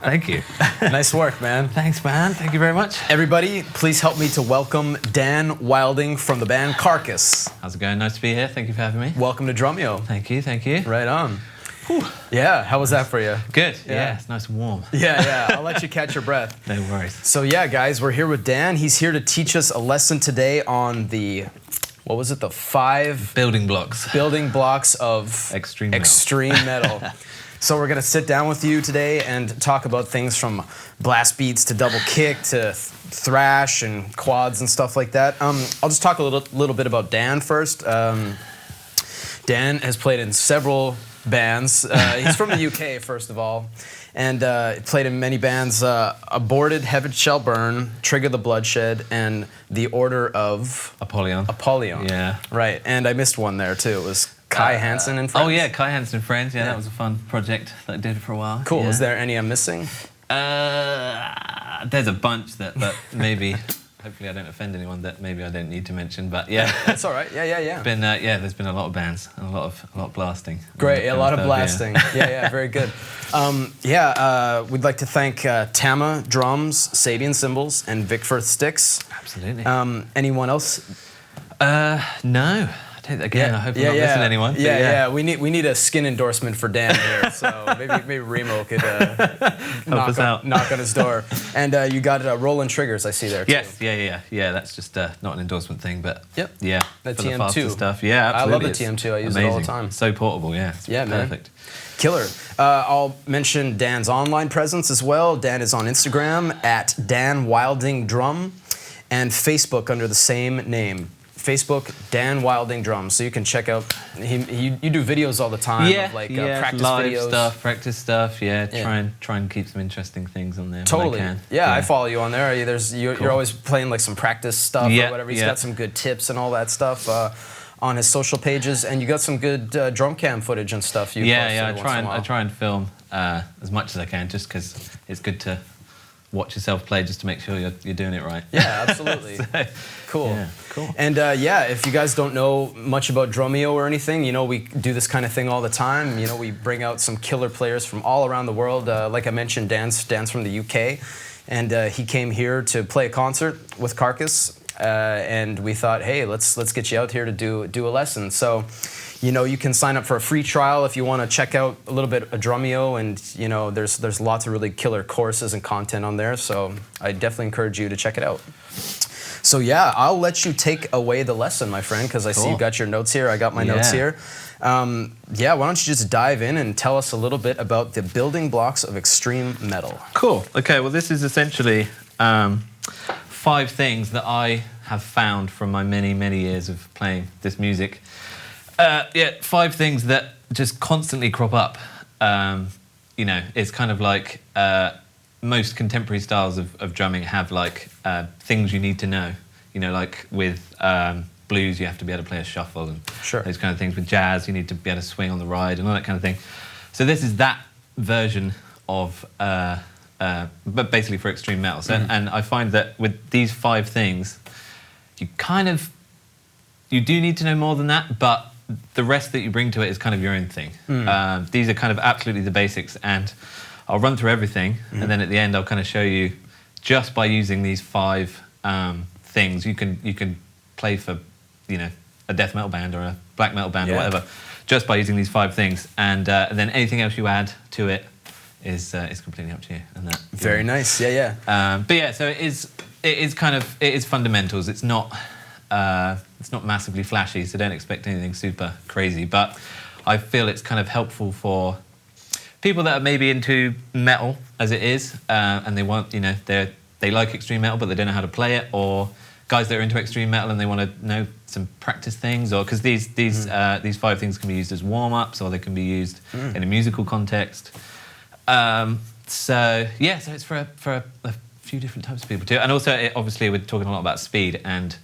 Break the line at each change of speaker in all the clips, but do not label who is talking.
Thank you.
Nice work, man.
Thanks, man. Thank you very much.
Everybody, please help me to welcome Dan Wilding from the band Carcass.
How's it going? Nice to be here. Thank you for having me.
Welcome to Drumeo.
Thank you. Thank you.
Right on. Whew. Yeah, how was that for you?
Good. Yeah, it's nice and warm.
Yeah. I'll let you catch your breath.
No worries.
So yeah, guys, we're here with Dan. He's here to teach us a lesson today on the, what was it, the 5
building blocks
of
extreme
metal. So we're gonna sit down with you today and talk about things from blast beats to double kick to thrash and quads and stuff like that. I'll just talk a little bit about Dan first. Dan has played in several bands. He's from the UK, first of all, and played in many bands: Aborted, Heaven Shall Burn, Trigger the Bloodshed, and the Order of
Apollyon.
Yeah, right. And I missed one there too. It was Kai Hansen and Friends.
Oh yeah, Kai Hansen and Friends. Yeah, that was a fun project that I did for a while.
Cool.
Yeah.
Is there any I'm missing?
There's a bunch but maybe. Hopefully I don't offend anyone that maybe I don't need to mention, but yeah.
That's all right. Yeah.
There's been a lot of bands and a lot of blasting.
Great, a lot of blasting. Yeah, very good. We'd like to thank Tama Drums, Sabian Cymbals, and Vic Firth Sticks.
Absolutely.
Anyone else?
No. Again, I hope I'm not missing anyone.
Yeah. We need a skin endorsement for Dan here, so maybe Remo could knock on his door. And you got Roland Triggers, I see there too.
Yes, yeah. That's just not an endorsement thing, but
yep.
Yeah,
the
for
TM2
the faster stuff. Yeah, absolutely.
I love the TM2. I use it all the time.
So portable. Yeah.
Yeah, man.
Perfect.
Killer. I'll mention Dan's online presence as well. Dan is on Instagram at Dan Wilding Drum, and Facebook under the same name. Facebook, Dan Wilding Drums. So you can check out, you do videos all the time of practice
live
videos.
practice stuff, try and keep some interesting things on there.
Totally.
When I can.
Yeah, I follow you on there. You're always playing like some practice stuff or whatever. He's got some good tips and all that stuff on his social pages, and you got some good drum cam footage and stuff.
I try and film as much as I can, just because it's good to watch yourself play, just to make sure you're doing it right.
Yeah, absolutely. Cool.
Yeah, cool.
And if you guys don't know much about Drumeo or anything, we do this kind of thing all the time. We bring out some killer players from all around the world. Like I mentioned, Dan's from the UK, and he came here to play a concert with Carcass, and we thought, hey, let's get you out here to do a lesson. So, you can sign up for a free trial if you want to check out a little bit of Drumeo, and there's lots of really killer courses and content on there. So I definitely encourage you to check it out. So yeah, I'll let you take away the lesson, my friend, because I see you got your notes here. I got my notes here. Why don't you just dive in and tell us a little bit about the building blocks of extreme metal?
Cool. Okay. Well, this is essentially 5 things that I have found from my many years of playing this music. 5 things that just constantly crop up. It's kind of like most contemporary styles of drumming have things you need to know. Like with blues, you have to be able to play a shuffle and those kind of things. With jazz, you need to be able to swing on the ride and all that kind of thing. So this is that version of, but basically for extreme metal. So, and I find that with these 5 things, you do need to know more than that, but the rest that you bring to it is kind of your own thing. These are kind of absolutely the basics, and I'll run through everything, and then at the end I'll kind of show you, just by using these 5 things, you can play for a death metal band or a black metal band or whatever, just by using these 5 things, and then anything else you add to it is completely up to you. And that
very nice.
So it is fundamentals. It's not massively flashy, so don't expect anything super crazy. But I feel it's kind of helpful for people that are maybe into metal as it is, and they want, they like extreme metal, but they don't know how to play it, or guys that are into extreme metal and they want to know some practice things, or because these 5 things can be used as warm-ups, or they can be used in a musical context. So it's for a few different types of people too, and also obviously we're talking a lot about speed, and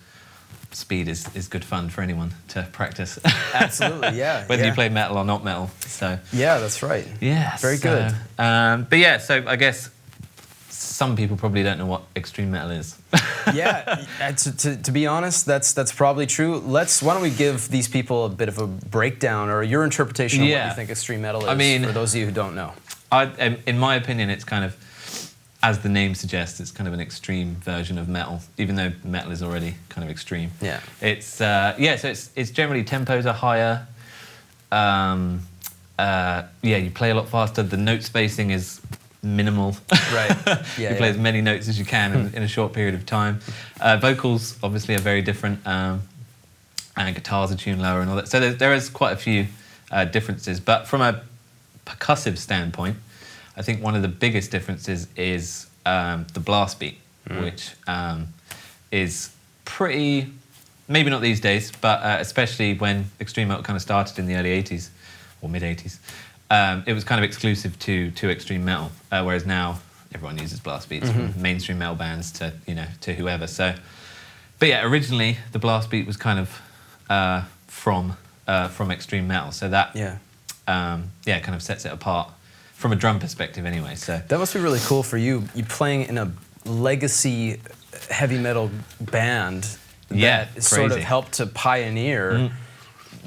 speed is good fun for anyone to practice.
Absolutely, yeah.
Whether you play metal or not metal. So
yeah, that's right.
Yeah,
very good.
So I guess some people probably don't know what extreme metal is. To be honest, that's probably true. Why don't we give these people a bit of a breakdown, or your interpretation of what you think extreme metal is, for those of you who don't know. in my opinion, it's kind of, as the name suggests, it's kind of an extreme version of metal, even though metal is already kind of extreme.
Yeah.
It's so it's generally tempos are higher. You play a lot faster. The note spacing is minimal.
Right.
You play as many notes as you can in a short period of time. Vocals obviously are very different, and guitars are tuned lower and all that. So there is quite a few differences. But from a percussive standpoint, I think one of the biggest differences is the blast beat, which is pretty, maybe not these days, but especially when extreme metal kind of started in the early 80s or mid 80s. It was kind of exclusive to extreme metal, whereas now everyone uses blast beats, from mainstream metal bands to to whoever. So, but yeah, originally the blast beat was kind of from extreme metal. So that kind of sets it apart from a drum perspective, anyway. So
that must be really cool for you. You playing in a legacy heavy metal band that sort of helped to pioneer.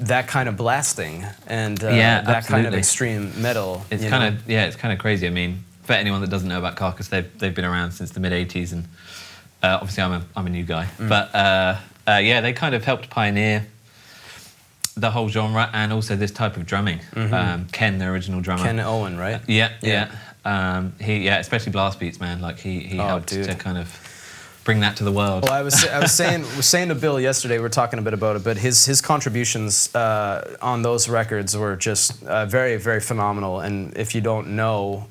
That kind of blasting and that kind of extreme metal.
It's kind of crazy. I mean, for anyone that doesn't know about Carcass, they've been around since the mid '80s, and obviously I'm a new guy, but they kind of helped pioneer the whole genre and also this type of drumming. Ken, the original drummer,
Ken Owen, right?
Yeah. He especially blast beats, man. Like he helped to kind of bring that to the world.
Well, I was saying to Bill yesterday, we were talking a bit about it, but his contributions on those records were just very, very phenomenal. And if you don't know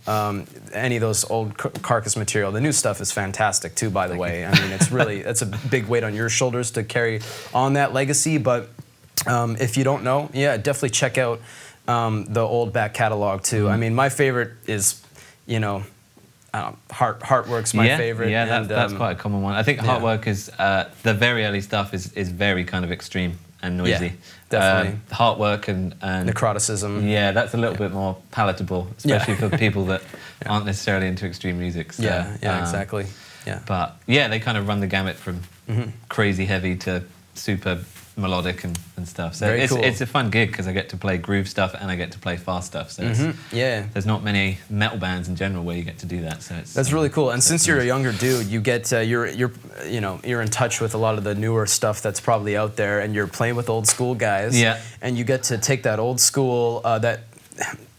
any of those old Carcass material, the new stuff is fantastic too, by the way. I mean, it's a big weight on your shoulders to carry on that legacy. But if you don't know, definitely check out the old back catalog too. I mean, my favorite is, Heartwork's my favorite.
Yeah, that's quite a common one. I think Heartwork is the very early stuff is very kind of extreme and noisy.
Yeah, definitely.
Heartwork and
Necroticism.
Yeah, that's a little bit more palatable, especially for people that aren't necessarily into extreme music. So,
exactly. Yeah.
But yeah, they kind of run the gamut from crazy heavy to super melodic and stuff. So it's a fun gig because I get to play groove stuff and I get to play fast stuff. So there's not many metal bands in general where you get to do that. So
that's really cool. And since you're a younger dude, you get you're in touch with a lot of the newer stuff that's probably out there, and you're playing with old school guys. Yeah. And you get to take that old school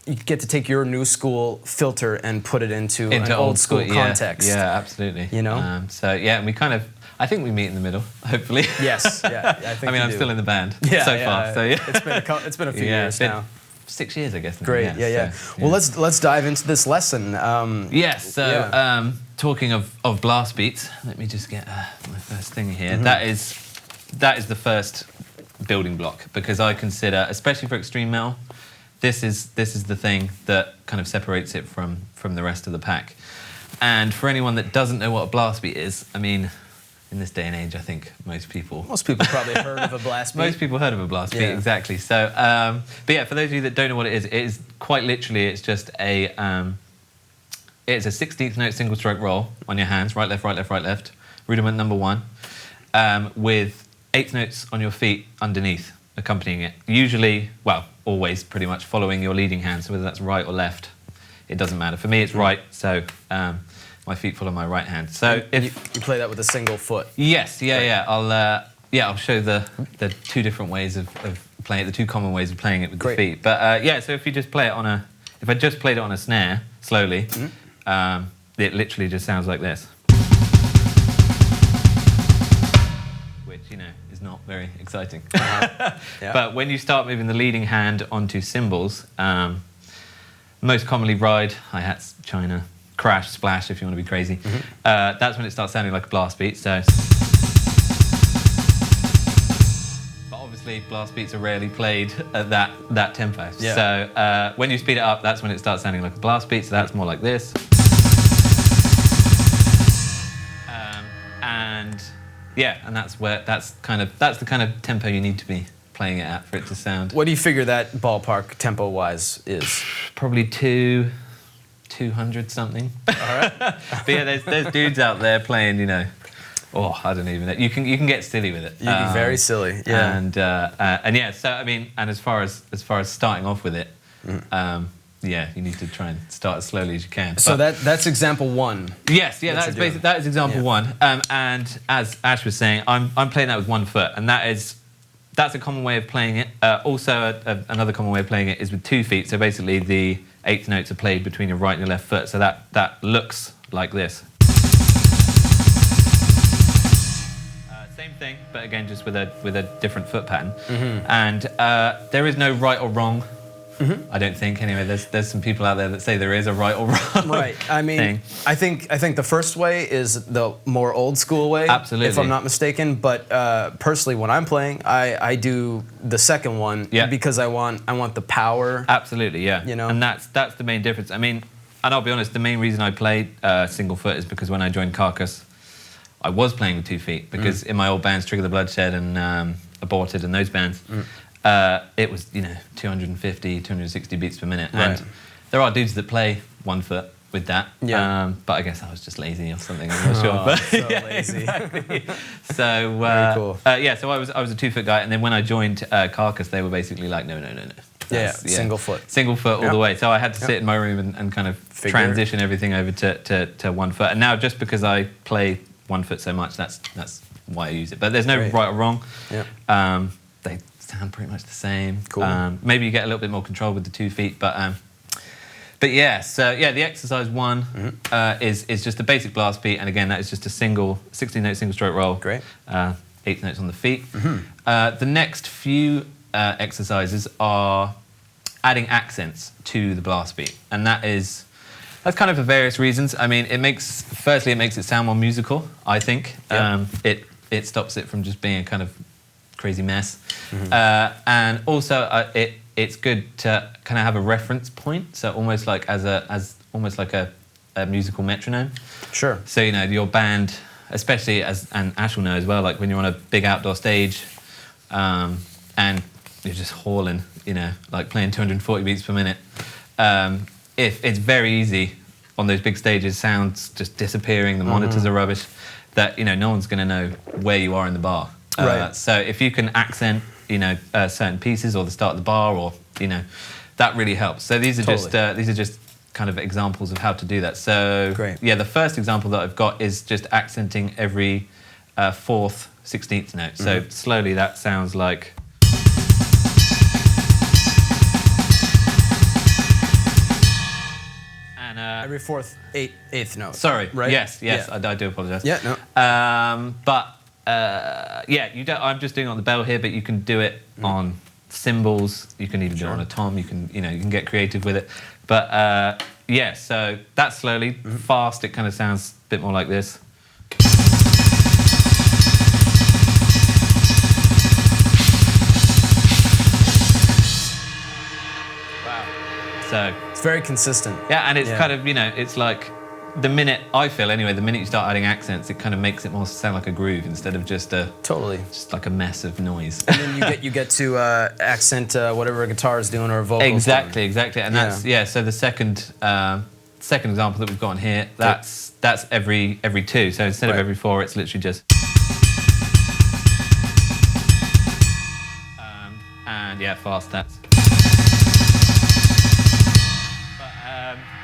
you get to take your new school filter and put it into an old school context.
Yeah, absolutely. And we kind of, I think we meet in the middle, hopefully.
Yes, I think
I'm still in the band so far. So
it's been a few years now.
6 years, I guess. Now.
Great, Well, let's dive into this lesson.
Talking of blast beats, let me just get my first thing here. That is the first building block, because I consider, especially for extreme metal, this is the thing that kind of separates it from the rest of the pack. And for anyone that doesn't know what a blast beat is, I mean, in this day and age, I think most people
probably heard of a blast beat.
Most people heard of a blast beat, exactly. So, but yeah, for those of you that don't know what it is quite literally, it's just it's a 16th note single stroke roll on your hands, right, left, right, left, right, left, rudiment number 1, with 8th notes on your feet underneath, accompanying it. Usually, well, always pretty much following your leading hand, so whether that's right or left, it doesn't matter. For me, it's right, so my feet follow my right hand. So
if you play that with a single foot.
Yes, I'll show the two different ways of playing it, the two common ways of playing it with the feet. But so if you just play it if I just played it on a snare slowly, it literally just sounds like this, which is not very exciting. But when you start moving the leading hand onto cymbals, most commonly ride, hi-hats, china, crash, splash, if you want to be crazy. That's when it starts sounding like a blast beat. So, but obviously, blast beats are rarely played at that tempo. Yeah. So when you speed it up, that's when it starts sounding like a blast beat. So that's more like this. And that's the kind of tempo you need to be playing it at for it to sound.
What do you figure that ballpark tempo-wise is?
Probably 200 something. All right. But yeah, there's dudes out there playing, I don't even know. You can get silly with it.
You can be very silly. Yeah.
And yeah, so I mean, and as far as starting off with it, yeah, you need to try and start as slowly as you can.
So that's example one.
Yes, yeah, that is example one. And as Ash was saying, I'm playing that with 1 foot, and that's a common way of playing it. Also, another common way of playing it is with 2 feet. So basically, the 8th notes are played between your right and your left foot. So that looks like this. Same thing, but again, just with a different foot pattern. And there is no right or wrong. I don't think. Anyway, there's some people out there that say there is a right or wrong.
Right. I mean, I think the first way is the more old school way.
Absolutely.
If I'm not mistaken. But personally, when I'm playing, I do the second one because I want the power.
Absolutely, yeah.
You know,
and that's the main difference. I mean, and I'll be honest, the main reason I played single foot is because when I joined Carcass, I was playing with 2 feet because in my old bands, Trigger the Bloodshed and Aborted and those bands. It was, 250, 260 beats per minute.
Right.
And there are dudes that play 1 foot with that.
Yeah.
But I guess I was just lazy or something, I'm not sure. But
So lazy.
Exactly. So,
Very cool.
so I was a 2 foot guy. And then when I joined Carcass, they were basically like, no.
Single foot.
Single foot all the way. So I had to sit in my room and kind of transition everything over to 1 foot. And now just because I play 1 foot so much, that's why I use it. But there's no right or wrong.
Yeah.
They sound pretty much the same.
Cool.
Maybe you get a little bit more control with the 2 feet, but yeah. So the exercise 1 is just a basic blast beat, and again that is just a 16-note single stroke roll.
Great.
8th notes on the feet. The next few exercises are adding accents to the blast beat, and that's kind of for various reasons. I mean, firstly it makes it sound more musical, I think. Yep. It stops it from just being a kind of crazy mess. And also it's good to kind of have a reference point, so almost like almost like a musical metronome.
Sure.
So your band, especially and Ash will know as well, like when you're on a big outdoor stage and you're just hauling, like playing 240 beats per minute. If it's very easy on those big stages, sounds just disappearing, the monitors are rubbish, that no one's going to know where you are in the bar.
Right.
So if you can accent, certain pieces or the start of the bar, or that really helps. So these are just kind of examples of how to do that. So
great.
Yeah, the first example that I've got is just accenting every 4th 16th note. So slowly that sounds like. And
every 4th, 8th note.
Sorry.
Right.
Yes.
Yeah.
I do apologise.
Yeah. No.
You don't. I'm just doing it on the bell here, but you can do it on cymbals. You can even do it on a tom. You can get creative with it. But so that's slowly. Fast, it kind of sounds a bit more like this. Wow. So
it's very consistent.
Yeah, and it's kind of it's like. The minute you start adding accents, it kind of makes it more sound like a groove instead of just like a mess of noise.
And then you get to accent whatever a guitar is doing or a vocal.
Exactly, and that's So the second example that we've got on here, that's every 2. So instead of every 4, it's literally just. And fast. That's.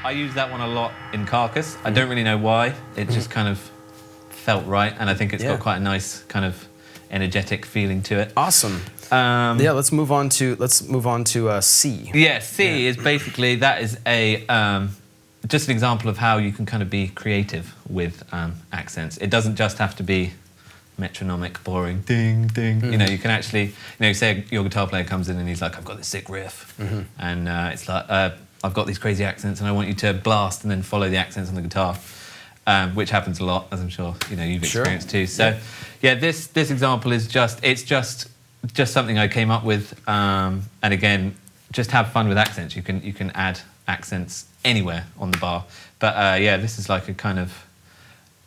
I use that one a lot in Carcass. I don't really know why. It just kind of felt right, and I think it's got quite a nice kind of energetic feeling to it.
Awesome. Let's move on to C.
Yeah, C is basically that is a just an example of how you can kind of be creative with accents. It doesn't just have to be metronomic, boring, ding, ding. You can actually, say your guitar player comes in and he's like, I've got this sick riff, and it's like. I've got these crazy accents and I want you to blast and then follow the accents on the guitar, which happens a lot, as I'm sure you've experienced too. So, this example is just something I came up with, and again, just have fun with accents. You can add accents anywhere on the bar, but this is like a kind of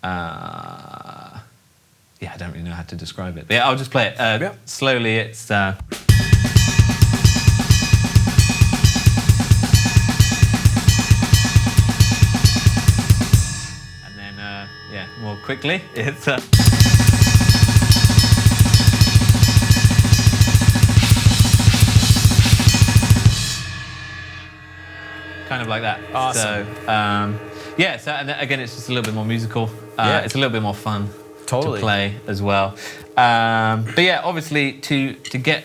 I don't really know how to describe it. But I'll just play it slowly. It's. More quickly, it's kind kind of like that.
Awesome.
So, yeah, so and again, it's just a little bit more musical. It's a little bit more fun
Totally.
to play as well. But yeah, obviously, to get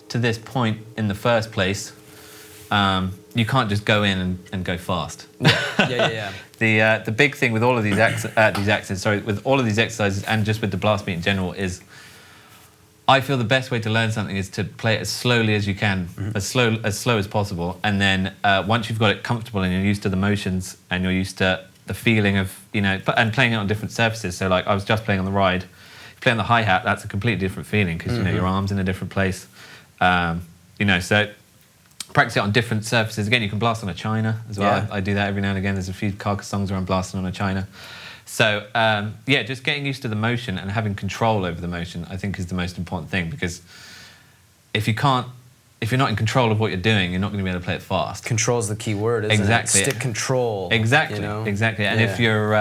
to this point in the first place, you can't just go in and go fast.
Yeah.
The big thing with all of these with all of these exercises and just with the blast beat in general is, I feel the best way to learn something is to play it as slowly as you can, as slow as possible, and then once you've got it comfortable and you're used to the motions and you're used to the feeling of, you know, and playing it on different surfaces. So like I was just playing on the ride, you play on the hi-hat, that's a completely different feeling because you know your arm's in a different place, you know. So practice it on different surfaces. Again, you can blast on a china as well.
Yeah.
I do that every now and again. There's a few Carcass songs where I'm blasting on a china. So yeah, just getting used to the motion and having control over the motion, I think, is the most important thing, because if you're not in control of what you're doing, you're not going to be able to play it fast.
Control's the key word, isn't
Exactly.
it? Stick control.
Exactly.
You know?
Exactly. And if you're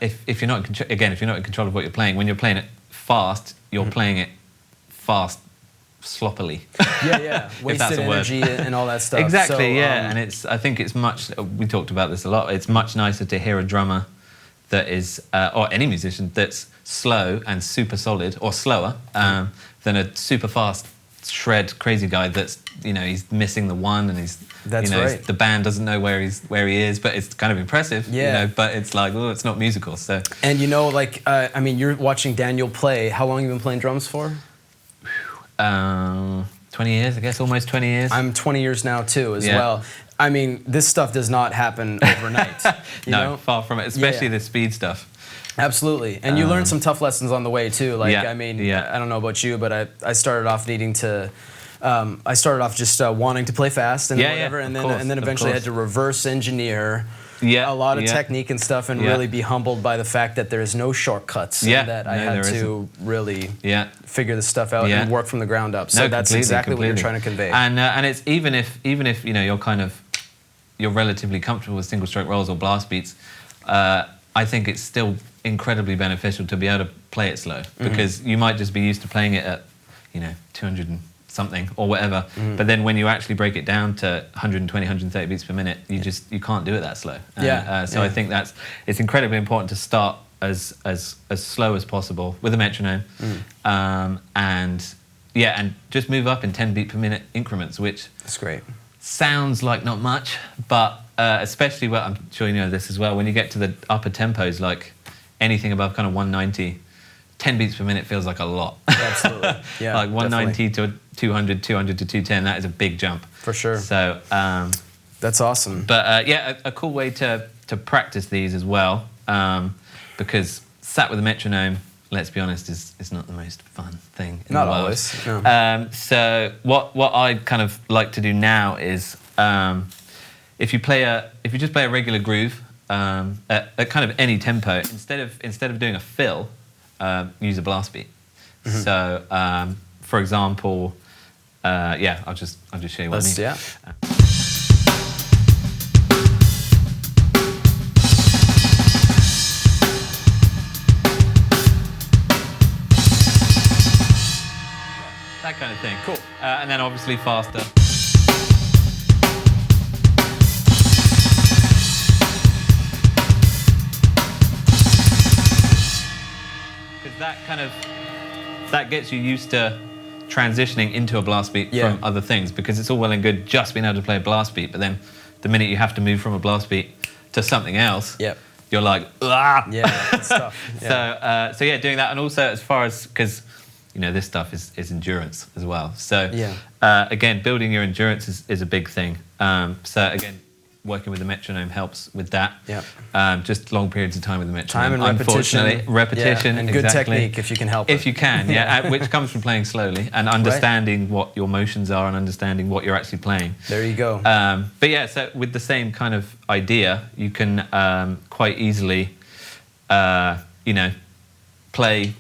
if you're not if you're not in control of what you're playing, when you're playing it fast, you're playing it fast sloppily.
Yeah. Wasted energy and all that stuff.
Exactly,
so,
yeah. And I think it's much, we talked about this a lot, it's much nicer to hear a drummer that is, or any musician that's slow and super solid, or slower, than a super fast shred crazy guy that's, you know, he's missing the one and he's,
That's
you know,
right.
the band doesn't know where he is, but it's kind of impressive,
Yeah.
you know, but it's like, oh, it's not musical, so.
And you know, like, I mean, you're watching Daniel play. How long have you been playing drums for?
20 years, I guess, almost 20 years.
I'm 20 years now too, as
Yeah.
well. I mean, this stuff does not happen overnight. You
No,
know?
far from it, especially the speed stuff.
Absolutely. And you learn some tough lessons on the way too. Like,
Yeah,
I mean,
yeah.
I don't know about you, but I started off needing to, I started off just wanting to play fast and whatever, and then eventually had to reverse engineer a lot of technique and stuff, and really be humbled by the fact that there's no shortcuts, and that I had to really figure this stuff out and work from the ground up. So that's exactly what you're trying to convey.
And it's even if you know you're relatively comfortable with single stroke rolls or blast beats, I think it's still incredibly beneficial to be able to play it slow, because you might just be used to playing it at, you know, 200 and something or whatever, but then when you actually break it down to 120, 130 beats per minute, you can't do it that slow. So I think it's incredibly important to start as slow as possible with a metronome, and just move up in 10 beat per minute increments, which
That's great.
sounds like not much, but especially, well, I'm sure you know this as well, when you get to the upper tempos, like anything above kind of 190, 10 beats per minute feels like a lot.
Absolutely. Yeah.
Like 190 to 200, 200 to 210, that is a big jump.
For sure.
So,
that's awesome.
but yeah, a cool way to practice these as well, because sat with a metronome, let's be honest, is not the most fun thing in
Not
the world.
always. No.
So what I kind of like to do now is, if you just play a regular groove at kind of any tempo, instead of doing a fill, use a blast beat. So for example, I'll just show you what I mean.
Yeah.
That kind of thing. Cool. And then obviously faster. Because that gets you used to transitioning into a blast beat from other things, because it's all well and good just being able to play a blast beat, but then the minute you have to move from a blast beat to something else, you're like, ah!
Yeah, it's tough. Yeah.
So doing that, and also as far as, because you know, this stuff is endurance as well. So again, building your endurance is a big thing. So again, working with the metronome helps with that. Just long periods of time with the metronome.
Time and repetition.
Unfortunately, repetition.
And good technique if you can help it.
If you can, which comes from playing slowly and understanding what your motions are and understanding what you're actually playing.
There you go.
But yeah, so with the same kind of idea, you can quite easily, play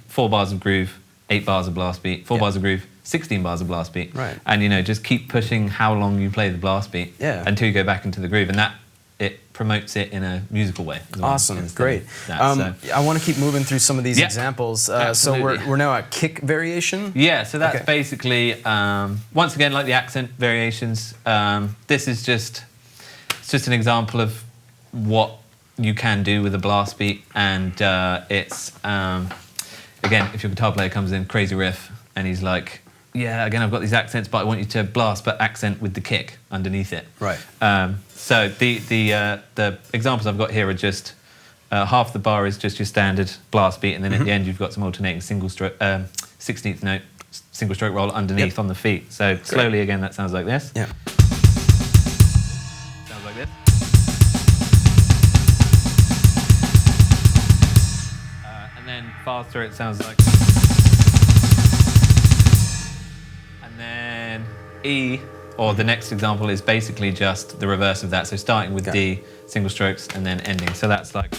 4 bars of groove, 8 bars of blast beat, 4 bars of groove, 16 bars of blast beat.
Right.
And just keep pushing how long you play the blast beat until you go back into the groove, and that it promotes it in a musical way as well.
Awesome, great. I want to keep moving through some of these examples. So we're now at kick variation.
Yeah, so that's basically once again like the accent variations. This is just it's just an example of what you can do with a blast beat, and it's again, if your guitar player comes in crazy riff and he's like, yeah, again, I've got these accents, but I want you to blast, but accent with the kick underneath it.
Right.
So the examples I've got here are just half the bar is just your standard blast beat, and then at the end you've got some alternating single stroke, 16th note single stroke roll underneath on the feet. So slowly again, that sounds like this.
Yeah.
Sounds like this. And then faster, it sounds like. And then E, or the next example, is basically just the reverse of that. So starting with D, single strokes, and then ending. So that's like.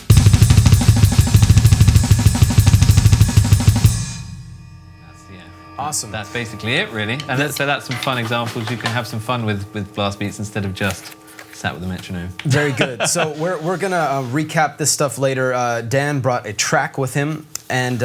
Awesome.
That's basically it, really. And so that's some fun examples. You can have some fun with blast beats instead of just sat with a metronome.
Very good. So we're gonna recap this stuff later. Dan brought a track with him, and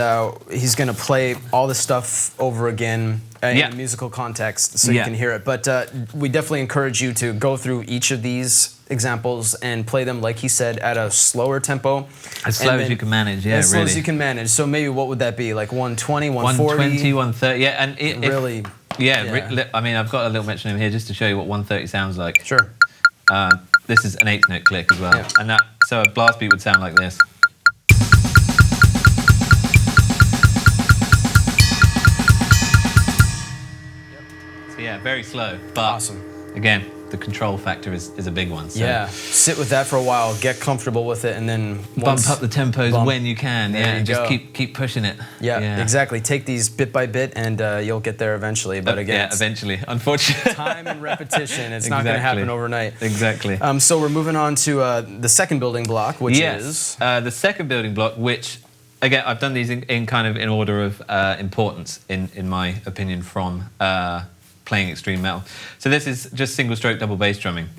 he's gonna play all this stuff over again in a musical context, so you can hear it. But we definitely encourage you to go through each of these examples and play them, like he said, at a slower tempo.
As slow as you can manage, yeah,
as slow as you can manage. So maybe what would that be, like 120, 140?
120, 130, yeah. And
really,
I mean, I've got a little metronome here just to show you what 130 sounds like.
Sure.
This is an 8th note click as well.
Yeah.
And that, so a blast beat would sound like this. So yeah, very slow, but
awesome.
Again, the control factor is a big one. So
yeah, sit with that for a while, get comfortable with it, and then
bump up the tempos when you can. Yeah, and just keep pushing it.
Yeah, exactly. Take these bit by bit, and you'll get there eventually. But again,
yeah, eventually. Unfortunately,
time and repetition. It's not going to happen overnight.
Exactly.
So we're moving on to the second building block, which is
the second building block, which again I've done these in kind of in order of importance, in my opinion, from playing extreme metal. So this is just single stroke double bass drumming,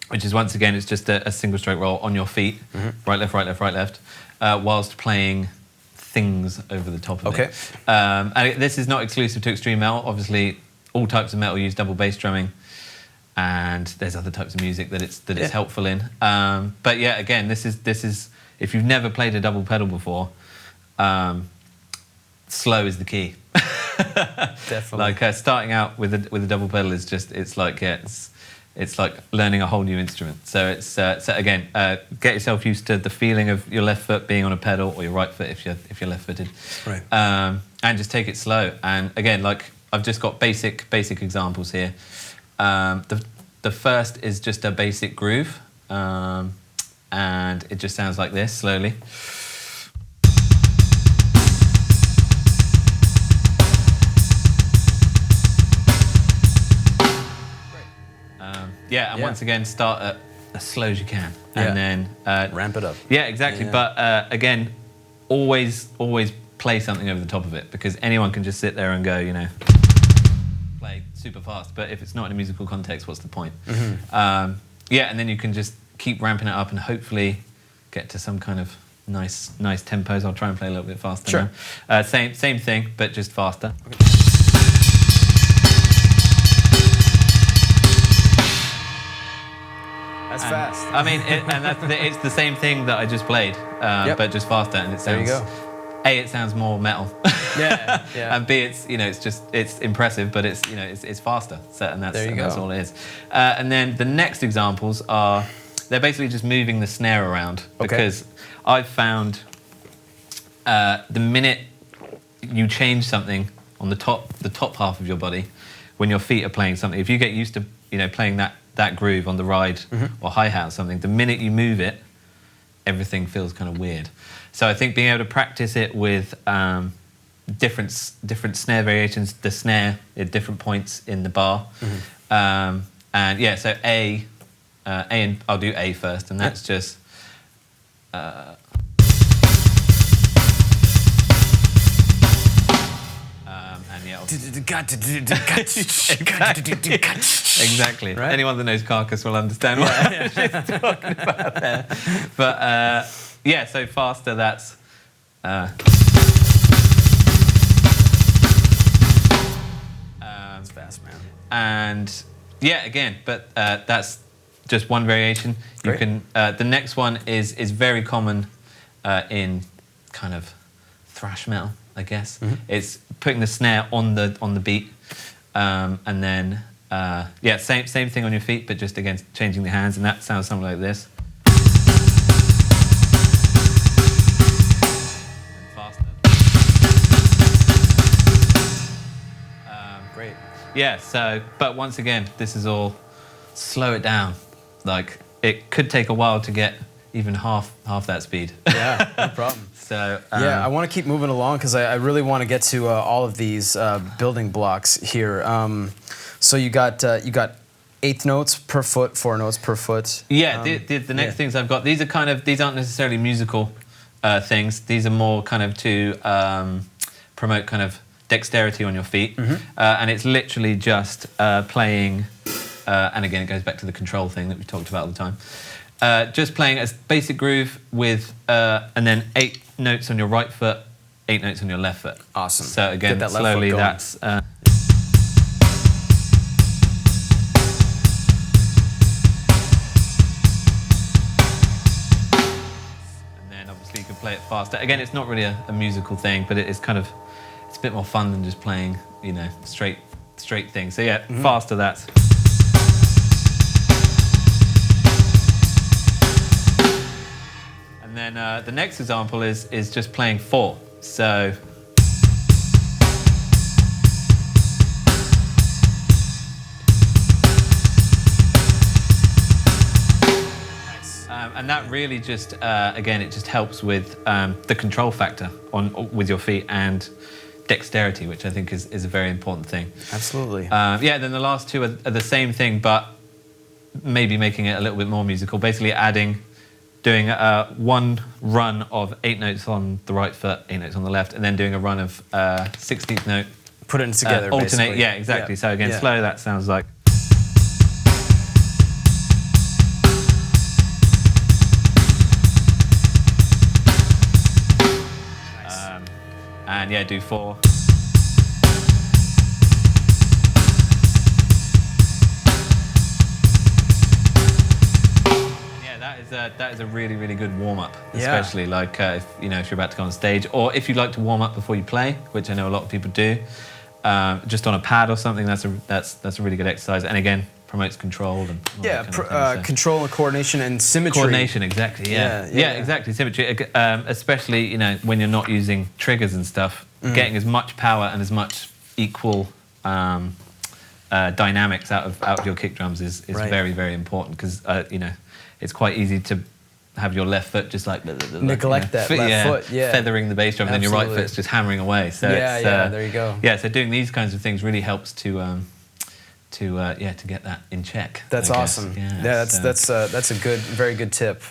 which is once again, it's just a single stroke roll on your feet, right, left, right, left, right, left, whilst playing things over the top of it. And this is not exclusive to extreme metal. Obviously, all types of metal use double bass drumming, and there's other types of music that it's helpful in. But yeah, again, this is if you've never played a double pedal before, slow is the key.
Definitely.
Like starting out with a double pedal is just it's like learning a whole new instrument. So it's so again, get yourself used to the feeling of your left foot being on a pedal, or your right foot if you're left-footed,
right.
And just take it slow. And again, like I've just got basic examples here. The first is just a basic groove, and it just sounds like this slowly. Yeah, and once again, start at as slow as you can, and then
ramp it up.
Yeah, exactly. Yeah. But again, always play something over the top of it, because anyone can just sit there and go, play super fast. But if it's not in a musical context, what's the point? Yeah, and then you can just keep ramping it up and hopefully get to some kind of nice tempos. I'll try and play a little bit faster.
Sure.
Now. Same thing, but just faster. Okay.
That's fast.
I mean, it's the same thing that I just played, but just faster, and it sounds.
There you go.
A, it sounds more metal.
Yeah.
And B, it's impressive, but it's faster. So, and that's all it is. And then the next examples they're basically just moving the snare around, because I've found the minute you change something on the top half of your body, when your feet are playing something, if you get used to playing that groove on the ride or hi-hat or something, the minute you move it, everything feels kind of weird. So I think being able to practice it with different snare variations, the snare at different points in the bar, and yeah, so A, and I'll do A first, and that's just. Exactly. Right? Anyone that knows Carcass will understand what I'm talking about there. But yeah, so faster, that's.
It's fast, man.
And yeah, again, but that's just one variation. You
Great.
can. The next one is very common in kind of thrash metal, I guess. It's putting the snare on the beat, and then same thing on your feet, but just again changing the hands, and that sounds something like this. Faster.
Great.
Yeah. So, but once again, this is all slow it down. Like it could take a while to get even half that speed.
Yeah, no problem.
So
yeah, I want to keep moving along because I really want to get to all of these building blocks here. So you got 8 notes per foot, 4 notes per foot.
Yeah, the next things I've got, these aren't necessarily musical things. These are more kind of to promote kind of dexterity on your feet, and it's literally just playing. And again, it goes back to the control thing that we talked about all the time. Just playing a basic groove with, and then 8 notes on your right foot, 8 notes on your left foot.
Awesome.
So again,
Get that left
slowly
foot going.
that's. And then obviously you can play it faster. Again, it's not really a musical thing, but it's kind of, it's a bit more fun than just playing, you know, straight things. So yeah, faster that's. And then the next example is just playing 4. So and that really just again it just helps with the control factor with your feet and dexterity, which I think is a very important thing.
Absolutely.
Yeah. Then the last 2 are the same thing, but maybe making it a little bit more musical. Basically doing one run of 8 notes on the right foot, 8 notes on the left, and then doing a run of 16th note.
Put it together,
alternate,
basically.
yeah, exactly.
Yeah.
So again, slow, that sounds like. And yeah, do 4. That is a really, really good warm-up, especially like if you're about to go on stage, or if you like to warm up before you play, which I know a lot of people do, just on a pad or something. That's a really good exercise, and again promotes control and all that kind of thing, so.
Control and coordination and symmetry.
Coordination, exactly. Yeah, exactly. Symmetry, especially when you're not using triggers and stuff, getting as much power and as much equal dynamics out of your kick drums is very, very important, because it's quite easy to have your left foot just like
neglect that left foot,
feathering the bass drum, and then your right foot's just hammering away. So
there you go.
Yeah, so doing these kinds of things really helps to get that in check.
That's awesome. Yeah, that's a very good tip.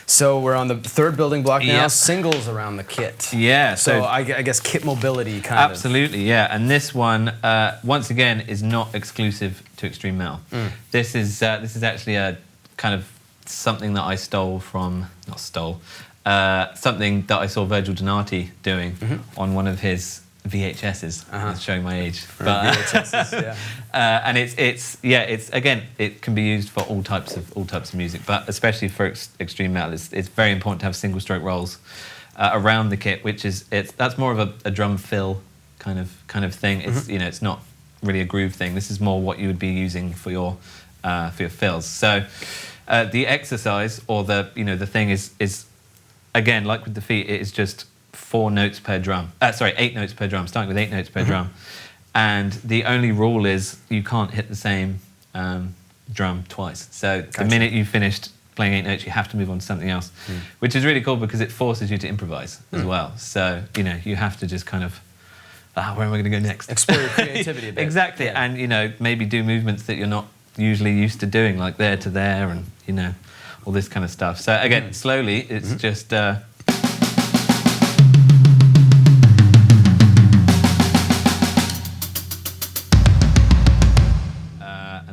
So we're on the 3rd building block now. Singles around the kit. Yeah. So I guess kit mobility kind of.
Absolutely. Yeah. And this one, once again, is not exclusive to extreme metal. This is actually a kind of something that I something that I saw Virgil Donati doing on one of his VHSs. It's showing my age. But,
VHSs,
and it's again, it can be used for all types of music, but especially for extreme metal, it's very important to have single stroke rolls around the kit, that's more of a drum fill kind of thing. It's it's not really a groove thing. This is more what you would be using for your fills. So the exercise, or the thing is again, like with the feet, it is just 4 notes per drum. 8 notes per drum, starting with 8 notes per drum. And the only rule is you can't hit the same drum twice. So the minute you've finished playing 8 notes, you have to move on to something else, which is really cool because it forces you to improvise as well. So, you have to just kind of, where am I going to go next?
Explore your creativity a bit.
Exactly. Yeah. And, maybe do movements that you're not usually used to doing, like there to there, and, all this kind of stuff. So again, slowly, it's just... and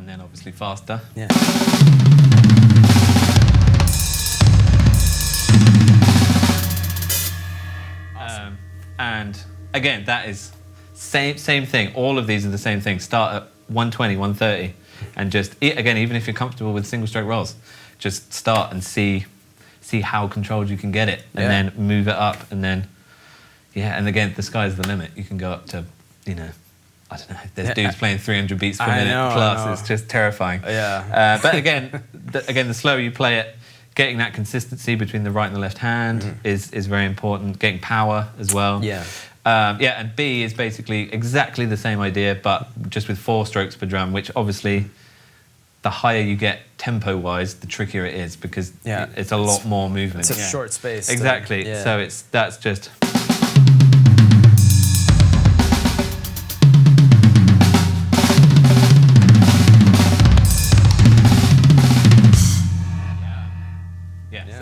then obviously faster.
Yeah.
Awesome. And again, that is same thing. All of these are the same thing. Start at 120, 130. and just again, even if you're comfortable with single stroke rolls, just start and see how controlled you can get it, and then move it up, and then and again, the sky's the limit. You can go up to, you know, I don't know. There's dudes playing 300 beats per minute plus. It's just terrifying.
Yeah.
But again, the slower you play it, getting that consistency between the right and the left hand is very important. Getting power as well.
Yeah.
And B is basically exactly the same idea, but just with 4 strokes per drum, which obviously the higher you get tempo-wise, the trickier it is, because it's a lot more movement.
It's a short space.
Exactly. So that's just...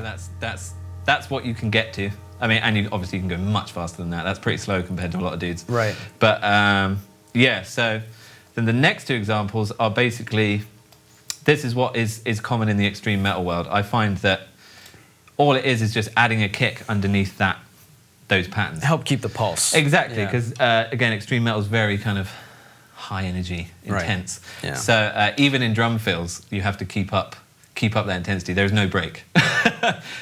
So that's what you can get to. I mean, and you obviously can go much faster than that. That's pretty slow compared to a lot of dudes.
Right.
But so then the next 2 examples are basically, this is what is common in the extreme metal world. I find that all it is just adding a kick underneath those patterns.
Help keep the pulse.
Exactly, because again, extreme metal is very kind of high energy, intense.
Right. Yeah.
So even in drum fills, you have to keep up that intensity. There's no break.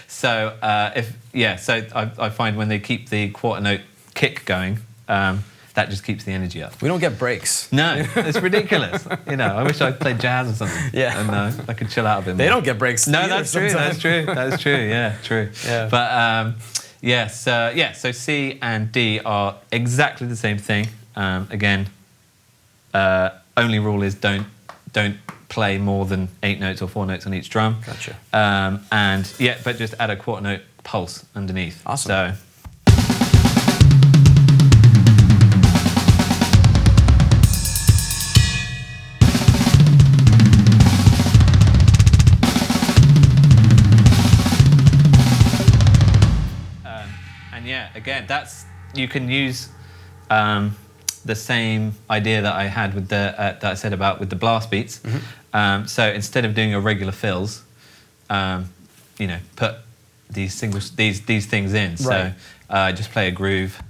So I find when they keep the quarter note kick going, that just keeps the energy up.
We don't get breaks.
No, it's ridiculous. You know, I wish I played jazz or something. Yeah. And I could chill out a bit more.
They don't get breaks.
No, that's true. That's true. That's true. Yeah, true. Yeah. But so C and D are exactly the same thing. Again, only rule is don't play more than 8 notes or 4 notes on each drum.
Gotcha.
But just add a quarter note pulse underneath.
Awesome.
So. Again, you can use the same idea that I had with that I said about with the blast beats. So instead of doing your regular fills, put these things in. Right. So just play a groove.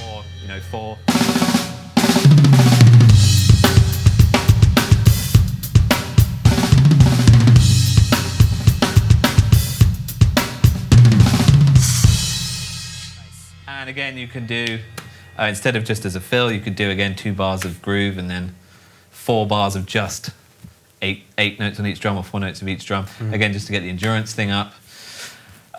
Or 4. And again, you can do, instead of just as a fill, you could do, again, 2 bars of groove and then 4 bars of just 8 notes on each drum or 4 notes of each drum. Again, just to get the endurance thing up.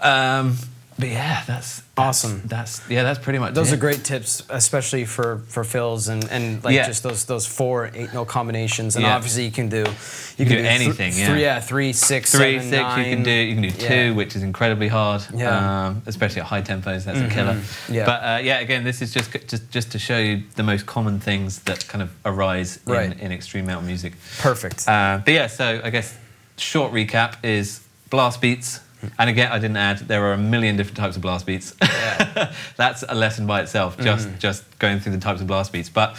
But yeah, that's
awesome.
That's pretty much
Those are great tips, especially for fills and just those 4 8-note combinations. And obviously you can do
anything.
3, 6,
3,
7,
6.
9.
You can do 2, which is incredibly hard. Especially at high tempos, that's a killer. Yeah. But again, this is just to show you the most common things that kind of arise in extreme metal music.
Perfect.
So I guess short recap is blast beats. And again, I didn't add, there are a million different types of blast beats. Yeah. That's a lesson by itself, just going through the types of blast beats. But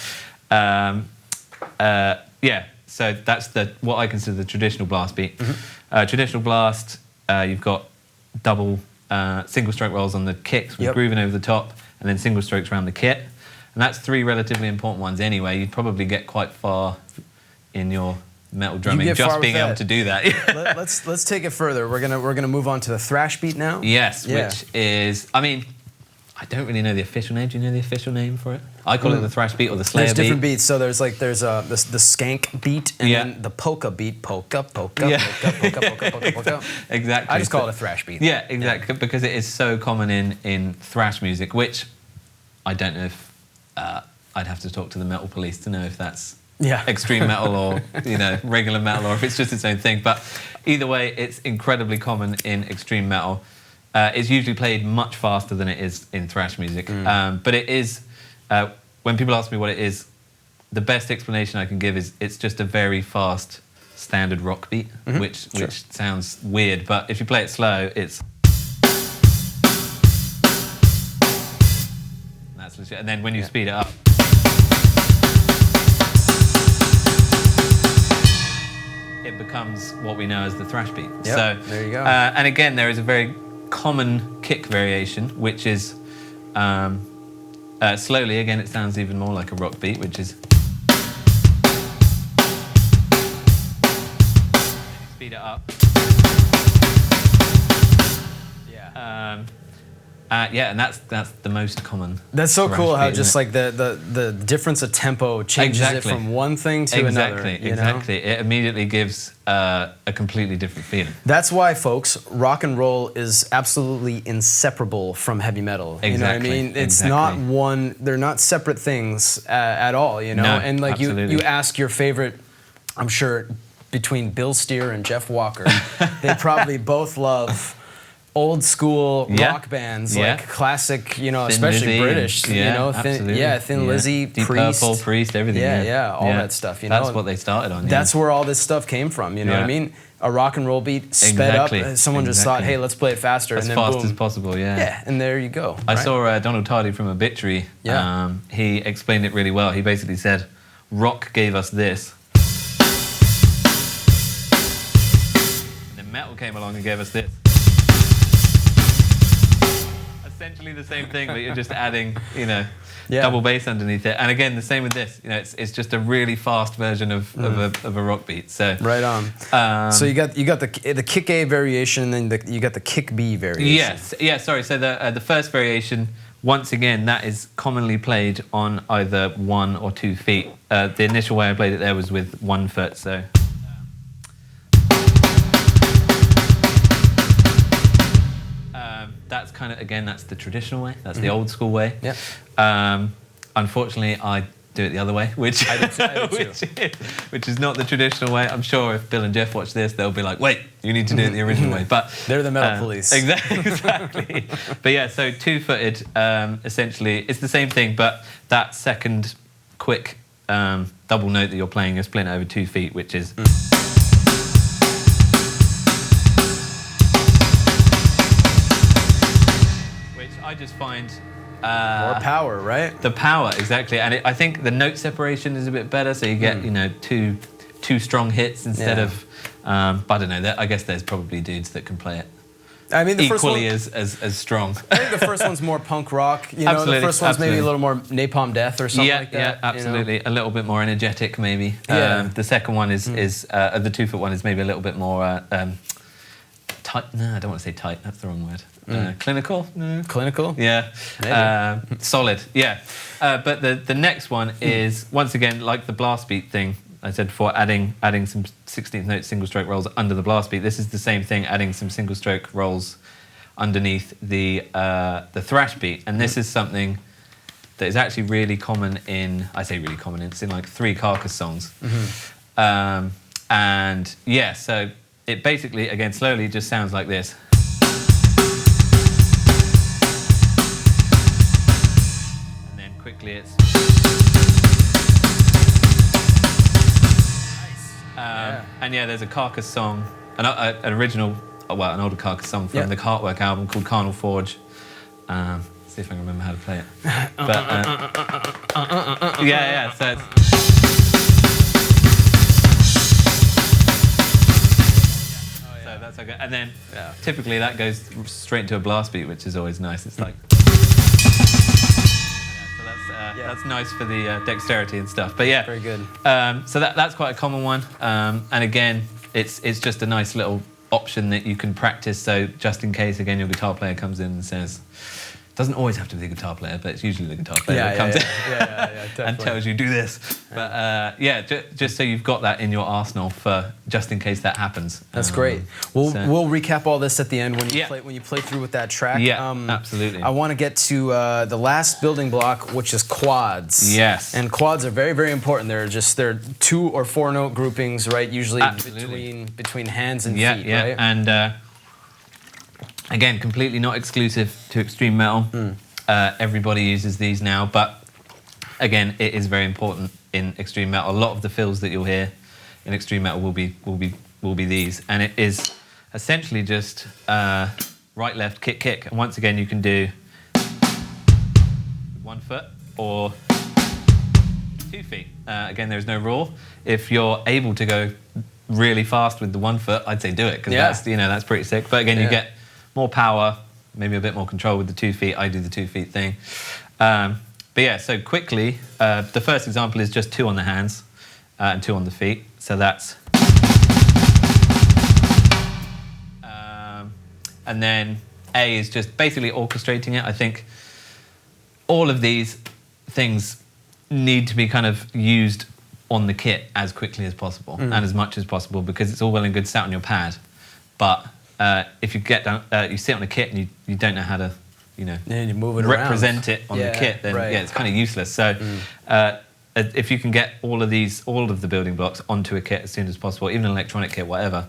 so that's what I consider the traditional blast beat. Traditional blast, you've got double single stroke rolls on the kicks with grooving over the top, and then single strokes around the kit. And that's 3 relatively important ones anyway. You'd probably get quite far in your metal drumming just being able to do that.
Let's take it further. We're gonna move on to the thrash beat now.
Yes, which is, I mean, I don't really know the official name. Do you know the official name for it? I call it the thrash beat or the Slayer beat.
There's different beats. So there's the skank beat and then the polka beat. Polka.
Exactly.
I just call it a thrash beat.
Yeah, exactly, because it is so common in thrash music, which I don't know if I'd have to talk to the metal police to know if that's extreme metal or regular metal, or if it's just its own thing. But either way, it's incredibly common in extreme metal. It's usually played much faster than it is in thrash music. But it is, when people ask me what it is, the best explanation I can give is it's just a very fast standard rock beat, which sounds weird, but if you play it slow, it's... That's legit. And then when you speed it up... it becomes what we know as the thrash beat.
Yep,
So
there you go.
And again, there is a very common kick variation, which is slowly. Again, it sounds even more like a rock beat, which is. Speed it up.
Yeah.
Yeah, and that's the most common.
That's so
thrash
cool how
beat,
just
isn't
like the difference of tempo changes it from one thing to another.
Exactly. It immediately gives a completely different feeling.
That's why, folks, rock and roll is absolutely inseparable from heavy metal. You know what I mean? It's not one. They're not separate things at all. You know.
No,
and like
absolutely.
you ask your favorite, I'm sure, between Bill Steer and Jeff Walker, they probably both love old school rock bands, like classic, you know,
Thin
especially
Lizzy
British,
and,
you know, Thin Lizzy,
Deep
Priest,
Purple, Priest, everything.
all that stuff. You know,
that's what they started on.
That's where all this stuff came from. You know what I mean? A rock and roll beat sped up. Someone just thought, hey, let's play it faster,
as
and then
fast
boom.
as possible. Yeah,
and there you go.
I saw Donald Tardy from Obituary.
Yeah.
He explained it really well. He basically said, rock gave us this. And then metal came along and gave us this. Essentially the same thing, but you're just adding, you know, double bass underneath it. And again, the same with this. You know, it's just a really fast version of a rock beat. So
right on. So you got the kick A variation, and then you got the kick B variation.
Yes. Yeah. Sorry. So the first variation, once again, that is commonly played on either 1 or 2 feet. The initial way I played it there was with 1 foot. So. That's kind of, again, that's the traditional way. That's the old school way.
Yeah.
Unfortunately, I do it the other way, which is not the traditional way. I'm sure if Bill and Jeff watch this, they'll be like, wait, you need to do it the original way. But
they're the metal police.
Exactly. But yeah, so 2-footed, essentially, it's the same thing, but that second quick double note that you're playing, you're splitting it over 2 feet, which is... I just find
more power, right?
The power, exactly, and I think the note separation is a bit better, so you get you know two strong hits instead of. But I don't know. I guess there's probably dudes that can play it.
I mean, the
equally
first one,
as strong.
I think the first one's more punk rock. You know, the first one's maybe a little more Napalm Death or something like that.
Yeah, absolutely.
You know?
A little bit more energetic, maybe.
Yeah.
The second one is the 2-foot one is maybe a little bit more tight. No, I don't want to say tight. That's the wrong word. Clinical? No.
Clinical?
Yeah. Solid. Yeah. But the next one is once again like the blast beat thing. I said before, adding some 16th note single stroke rolls under the blast beat. This is the same thing, adding some single stroke rolls underneath the thrash beat. And this is something that is actually really common in. I say really common. It's in like 3 Carcass songs. And yeah, so it basically again slowly just sounds like this. Quickly it's and yeah, there's a Carcass song, an original, well, an older Carcass song from the Heartwork album called Carnal Forge. See if I can remember how to play it. But yeah, so it's, so that's okay. And then typically that goes straight into a blast beat, which is always nice. It's like. That's nice for the dexterity and stuff. But yeah,
very good.
So that's quite a common one. And again, it's just a nice little option that you can practice. So just in case, again, your guitar player comes in and says, doesn't always have to be the guitar player, but it's usually the guitar player that comes in and tells you do this. But just so you've got that in your arsenal for just in case that happens.
That's great. We'll recap all this at the end when you play through with that track.
Yeah, absolutely.
I want to get to the last building block, which is quads.
Yes.
And quads are very, very important. They're 2 or 4 note groupings, right? Usually between hands and feet, right?
And again, completely not exclusive to extreme metal. Everybody uses these now, but again, it is very important in extreme metal. A lot of the fills that you'll hear in extreme metal will be these, and it is essentially just right, left, kick, kick. And once again, you can do 1 foot or 2 feet. Again, there's no rule. If you're able to go really fast with the 1 foot, I'd say do it, because
Yeah.
that's pretty sick. But again, you get more power, maybe a bit more control with the 2 feet. I do the 2 feet thing. But yeah, so quickly, the first example is just 2 on the hands and 2 on the feet. So that's... and then A is just basically orchestrating it. I think all of these things need to be kind of used on the kit as quickly as possible and as much as possible, because it's all well and good sat on your pad, but if you get down, you sit on a kit and you don't know how to, you
move it
represent
around.
it on the kit, then it's kind of useless. So if you can get all of the building blocks onto a kit as soon as possible, even an electronic kit, whatever,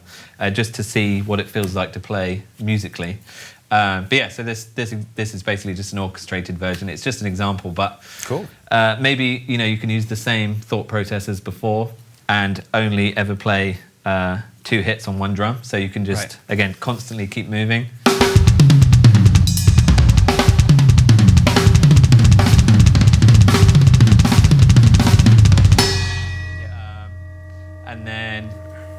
just to see what it feels like to play musically. But yeah, so this is basically just an orchestrated version. It's just an example, but
cool.
Maybe you can use the same thought process as before and only ever play 2 hits on 1 drum. So you can just again constantly keep moving. And then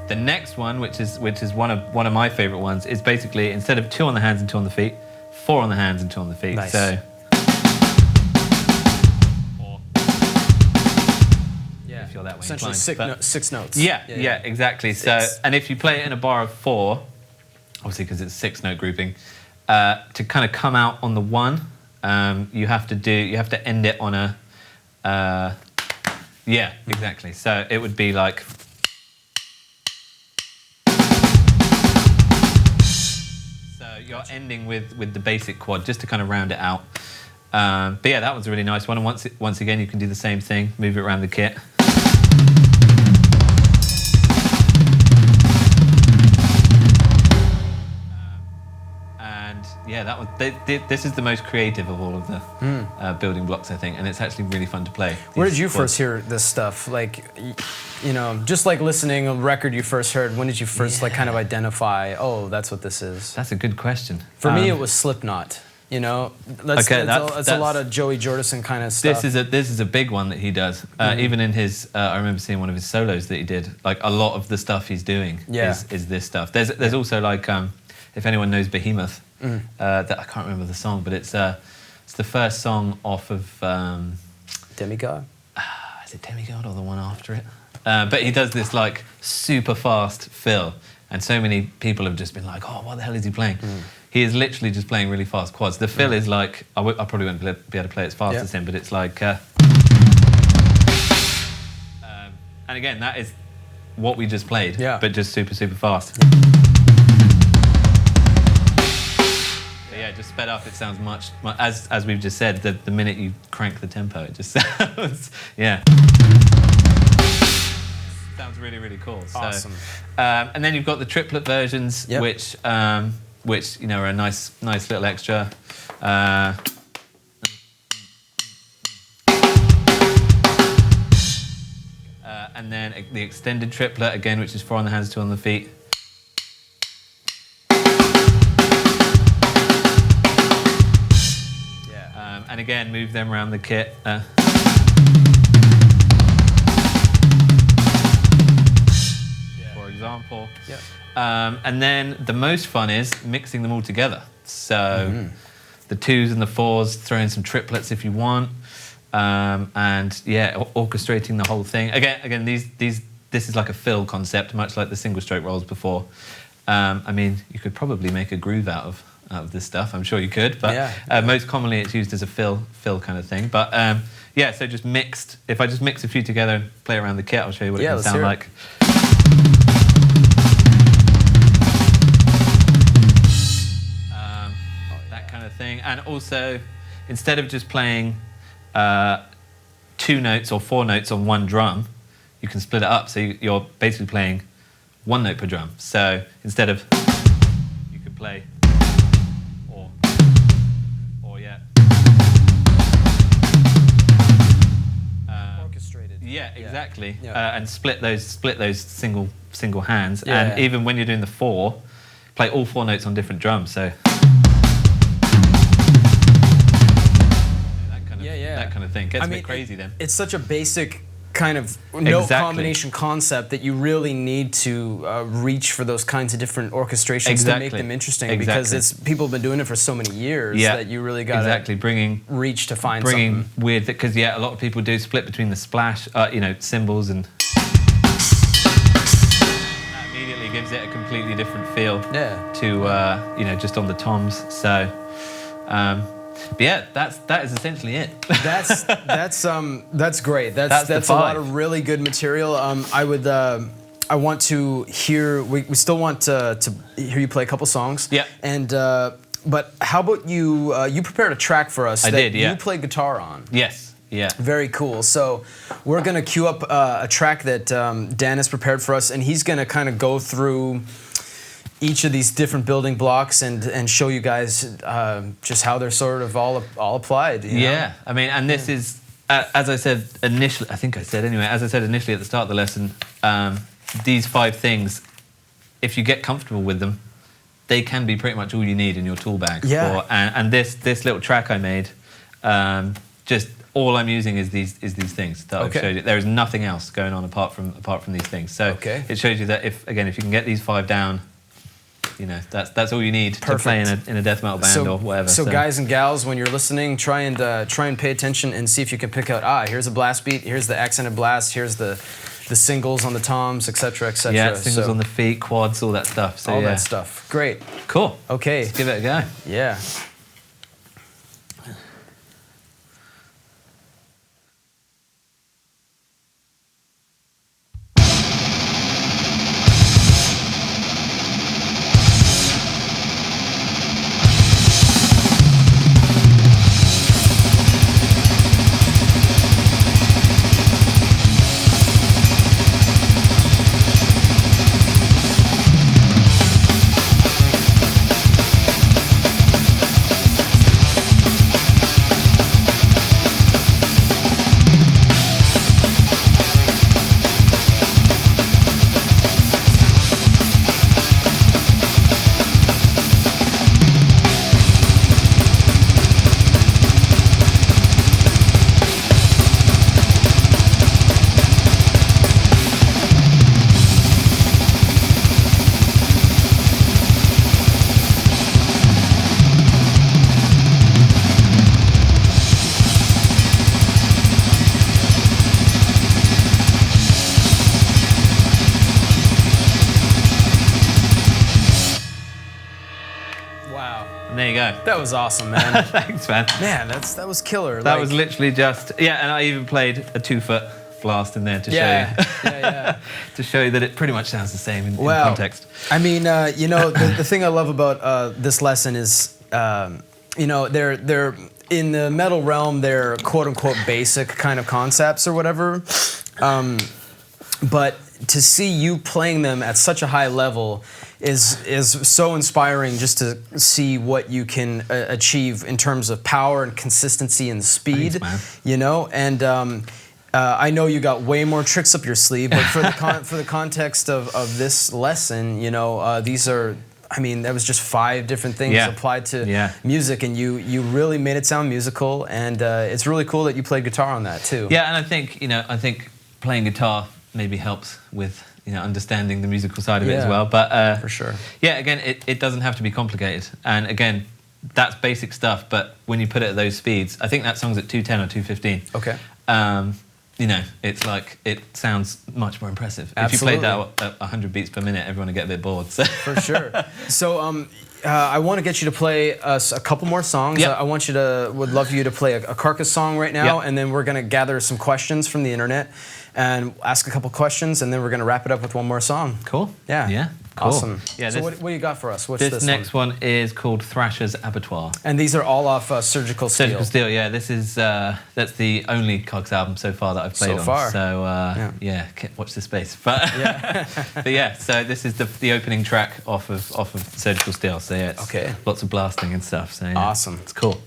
the next one, which is one of my favorite ones, is basically instead of 2 on the hands and 2 on the feet, 4 on the hands and 2 on the feet.
Nice.
So if you're that way
essentially
inclined.
6 notes.
Yeah, exactly. 6. So, and if you play it in a bar of 4, obviously because it's 6-note grouping, to kind of come out on the 1, you have to end it on a exactly. So it would be like. You're ending with the basic quad just to kind of round it out. But yeah, that was a really nice one. And once again, you can do the same thing, move it around the kit. And yeah, that was. This is the most creative of all of the building blocks, I think, and it's actually really fun to play.
Where did you first hear this stuff? Like, just like listening a record you first heard, when did you first like kind of identify, oh, that's what this is?
That's a good question.
For me, it was Slipknot. That's a lot of Joey Jordison kind of stuff.
This is a big one that he does. Even in his, I remember seeing one of his solos that he did. Like a lot of the stuff he's doing is this stuff. There's also like, if anyone knows Behemoth, that I can't remember the song, but it's the first song off of
Demigod.
Is it Demigod or the one after it? But he does this like super fast fill, and so many people have just been like, "Oh, what the hell is he playing?" He is literally just playing really fast quads. The fill is like, I probably won't be able to play it as fast as him, but it's like, and again, that is what we just played, but just super, super fast. But yeah, just sped up, it sounds much as we've just said, the minute you crank the tempo, it just sounds, sounds really, really cool.
Awesome.
So, and then you've got the triplet versions, which are a nice little extra. And then the extended triplet again, which is 4 on the hands, 2 on the feet. And again, move them around the kit. For example. And then the most fun is mixing them all together. So the 2s and the 4s, throw in some triplets if you want, and yeah, orchestrating the whole thing. Again, this is like a fill concept, much like the single stroke rolls before. I mean, you could probably make a groove out of this stuff. I'm sure you could, but most commonly it's used as a fill kind of thing. But yeah, so just mixed. If I just mix a few together and play around the kit, I'll show you what it can sound like. Thing. And also, instead of just playing 2 notes or 4 notes on 1 drum, you can split it up. So you're basically playing 1 note per drum. So instead of, you could play or
orchestrated.
Yeah, exactly. And split those single hands. And even when you're doing the 4, play all 4 notes on different drums. So. That kind of thing. Gets a bit crazy then.
It's such a basic kind of note
Exactly.
combination concept that you really need to reach for those kinds of different orchestrations
Exactly.
to make them interesting.
Exactly.
Because it's people have been doing it for so many years that you really got
exactly
reach to find
bringing
something.
weird, because a lot of people do split between the splash, cymbals, and that immediately gives it a completely different feel to just on the toms. So but yeah, that is essentially it.
That's great. That's
the
a lot of really good material. I want to hear. We still want to hear you play a couple songs.
Yeah.
And but how about you? You prepared a track for us.
I did. Yeah.
You play guitar on.
Yes. Yeah.
Very cool. So we're gonna cue up a track that Dan has prepared for us, and he's gonna kind of go through each of these different building blocks and show you guys just how they're sort of all applied. You know?
Yeah, I mean, and this is, as I said initially, as I said initially at the start of the lesson, these 5 things, if you get comfortable with them, they can be pretty much all you need in your tool bag.
Yeah.
And this little track I made, just all I'm using is these things that I've showed you. There is nothing else going on apart from these things. So it shows you that if you can get these 5 down, that's all you need to play in a death metal band or whatever.
So guys and gals, when you're listening, try and pay attention and see if you can pick out. Here's a blast beat. Here's the accented blast. Here's the singles on the toms, etc., etc.
Yeah, singles on the feet, quads, all that stuff. So
all that stuff. Great.
Cool.
Okay.
Let's give it a go.
Yeah.
There you go.
That was awesome, man.
Thanks, man.
Man, that was killer.
That was literally just and I even played a 2-foot blast in there to show you. To show you that it pretty much sounds the same in context.
I mean, the thing I love about this lesson is, they're in the metal realm, they're quote unquote basic kind of concepts or whatever, but to see you playing them at such a high level is so inspiring, just to see what you can achieve in terms of power and consistency and speed.
Thanks, man.
And I know you got way more tricks up your sleeve, but for the context of this lesson, these are. I mean, that was just 5 different things applied to music, and you really made it sound musical, and it's really cool that you played guitar on that too.
Yeah, and I think playing guitar maybe helps with understanding the musical side of it as well. But
for sure.
Yeah, again, it doesn't have to be complicated, and again, that's basic stuff. But when you put it at those speeds, I think that song's at 210 or 215.
Okay.
It's like it sounds much more impressive.
Absolutely.
If you played that at 100 beats per minute, everyone would get a bit bored. So.
For sure. So I want to get you to play us a couple more songs.
Yep.
Would love you to play a Carcass song right now, and then we're going to gather some questions from the internet and ask a couple questions, and then we're going to wrap it up with one more song.
Cool.
Yeah.
Yeah. Cool.
Awesome.
Yeah,
so what do you got for us? What's
this next one is called Thrasher's Aborted.
And these are all off Surgical Steel.
Surgical Steel, yeah. This is that's the only Carcass album so far that I've played on.
So far.
So watch this space. But so this is the opening track off of Surgical Steel. So yeah, it's lots of blasting and stuff. So yeah,
awesome.
It's cool.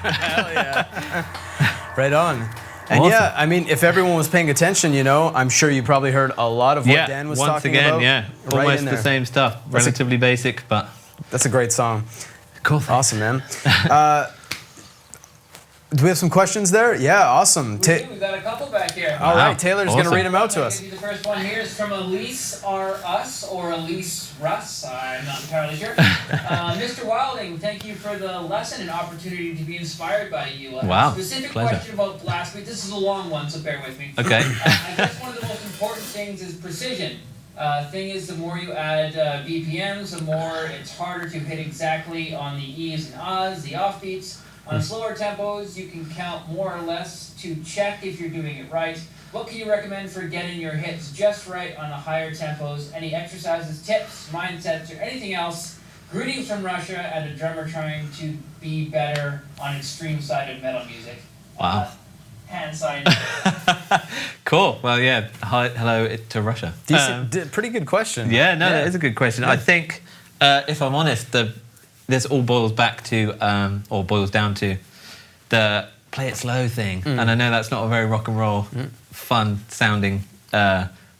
Hell yeah. Right on. And
Awesome.
yeah, I mean, if everyone was paying attention, you know, I'm sure you probably heard a lot of what Dan was talking about.
Yeah,
right
almost
in
the
there.
same stuff. Relatively basic, but
That's a great song.
cool.
Awesome, man. Do we have some questions there? Yeah, awesome.
We've got a couple back here.
All
Wow.
right, Taylor's going to
Awesome.
read them out to
I'll
us.
give you the first one here is from Elise R. Us or Elise Russ. I'm not entirely sure. Mr. Wilding, thank you for the lesson and opportunity to be inspired by you.
Wow,
Specific
pleasure.
question about last week. This is a long one, so bear with me.
Okay.
I guess one of the most important things is precision. Thing is, the more you add BPMs, the more it's harder to hit exactly on the E's and Ahs, the offbeats. On slower tempos, you can count more or less to check if you're doing it right. What can you recommend for getting your hits just right on the higher tempos? Any exercises, tips, mindsets, or anything else? Greetings from Russia and a drummer trying to be better on extreme side of metal music.
Wow.
Hand sign.
Cool. Well, yeah. Hi, hello to Russia.
Pretty good question.
Yeah, no, that is a good question. I think, if I'm honest, this all boils back to, or boils down to, the play it slow thing. And I know that's not a very rock and roll, fun sounding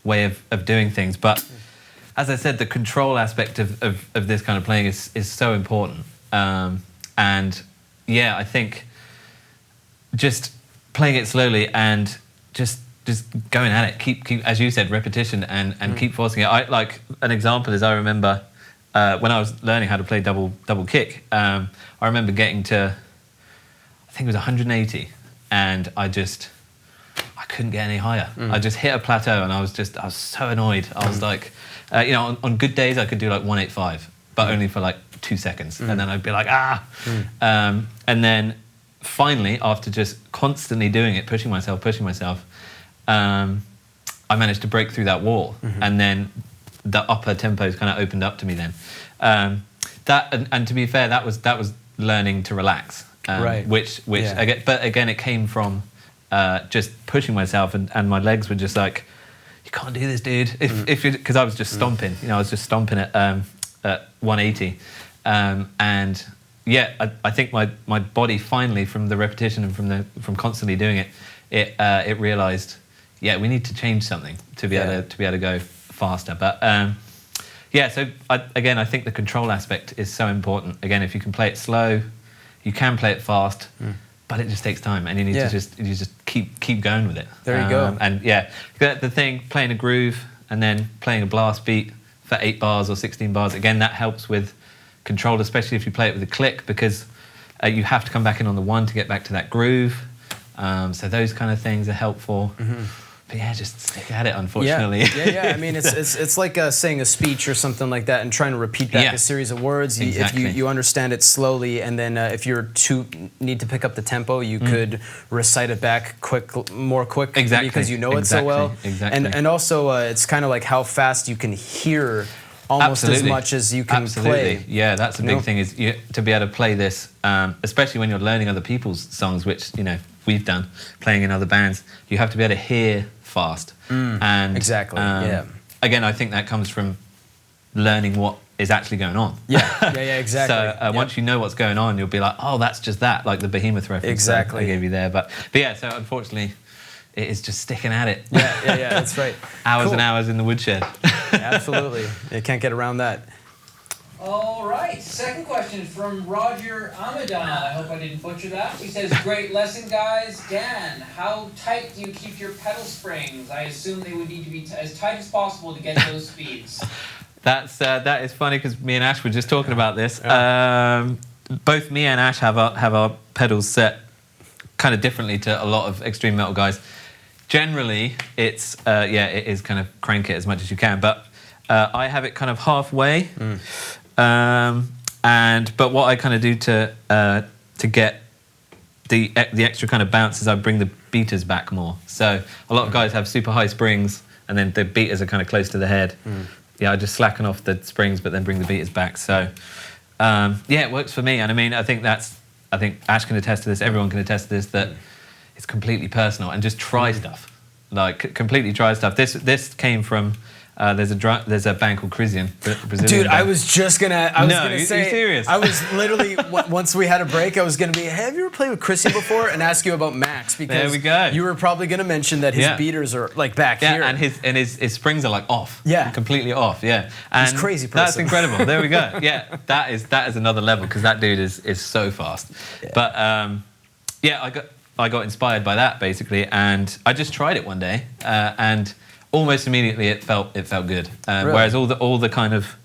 way of doing things, but as I said, the control aspect of this kind of playing is so important. And yeah, I think just playing it slowly and just going at it, keep as you said, repetition and keep forcing it. I like an example is I remember when I was learning how to play double kick, I remember getting to, I think it was 180, and I couldn't get any higher. I just hit a plateau, and I was so annoyed. I was like, you know, on good days I could do like 185, but only for like 2 seconds, and then I'd be like, and then finally, after just constantly doing it, pushing myself, I managed to break through that wall, and then the upper tempos kind of opened up to me then. And to be fair, that was learning to relax,
right.
Which but again, it came from just pushing myself, and my legs were just like, you can't do this, dude. If because I was just stomping, you know, I was just stomping at 180, and yeah, I think my body finally, from the repetition and from constantly doing it, it realized, yeah, we need to change something to be able to go faster. But yeah, so I think the control aspect is so important. Again, if you can play it slow, you can play it fast, but it just takes time, and you need to just keep going with it.
There you go.
And yeah, the thing, playing a groove and then playing a blast beat for 8 bars or 16 bars, again, that helps with control, especially if you play it with a click, because you have to come back in on the 1 to get back to that groove. So those kind of things are helpful. But yeah, just stick at it, unfortunately.
Yeah. I mean, it's like saying a speech or something like that and trying to repeat back a series of words.
Exactly.
If you understand it slowly, and then if you're need to pick up the tempo, you could recite it back more quick,
Exactly.
because you know it so well.
Exactly.
And also, it's kind of like how fast you can hear almost as much as you can play.
Yeah, that's a big thing, is to be able to play this, especially when you're learning other people's songs, which, you know, we've done, playing in other bands, you have to be able to hear fast. And
exactly,
again, I think that comes from learning what is actually going on.
Yeah, exactly.
So once you know what's going on, you'll be like, oh, that's just that, like the Behemoth reference I gave you there. But yeah, so unfortunately, it is just sticking at it.
Yeah, that's right.
Hours and hours in the woodshed.
Absolutely. You can't get around that.
All right, second question from Roger Amadon. I hope I didn't butcher that. He says, great lesson, guys. Dan, how tight do you keep your pedal springs? I assume they would need to be as tight as possible to get those speeds.
That is funny, because me and Ash were just talking about this. Both me and Ash have our pedals set kind of differently to a lot of extreme metal guys. Generally, it's it is kind of crank it as much as you can, but I have it kind of halfway. But what I kind of do to get the extra kind of bounce is I bring the beaters back more. So a lot of guys have super high springs, and then the beaters are kind of close to the head. Yeah, I just slacken off the springs, but then bring the beaters back. So it works for me. And I mean, I think Ash can attest to this. Everyone can attest to this, that it's completely personal, and just try stuff. Like completely try stuff. This came from There's a band called Brazilian.
Dude, I was just gonna. I was
No,
gonna
you
say.
serious?
I was literally once we had a break, I was gonna be. Have you ever played with Chrissy before? And ask you about Max because
There we go.
you were probably gonna mention that his
Yeah.
beaters are like back
Yeah,
here.
and his springs are like off.
Yeah.
Completely off. Yeah. And
He's a crazy
That's
person.
incredible. There we go. Yeah, that is another level because that dude is so fast.
Yeah.
But I got inspired by that basically, and I just tried it one day, and almost immediately it felt good.
Really?
Whereas all the kind of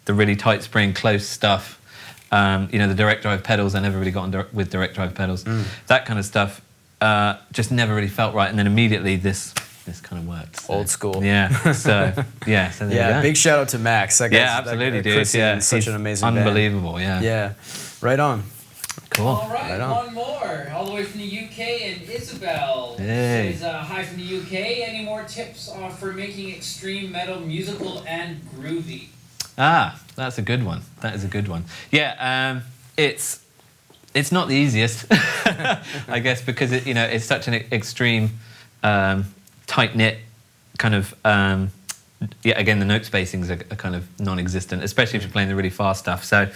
the really tight spring, close stuff, the direct drive pedals, I never really got on with direct drive pedals. That kind of stuff just never really felt right, and then immediately this kind of works. So.
Old school.
Yeah. So yeah. So there you go.
Big shout out to Max. That guy's,
Yeah, absolutely, dude.
Chrissy
Yeah,
and such
he's
an amazing band.
unbelievable. Yeah.
Yeah, right on.
Cool.
All right,
Right on.
one more, all the way from the UK, and Isabel
Hey.
says, hi from the UK. Any more tips for making extreme metal musical and groovy?
Ah, that's a good one. That is a good one. Yeah, it's not the easiest, I guess, because it's such an extreme, tight knit kind of. Again, the note spacings are kind of non-existent, especially if you're playing the really fast stuff. So,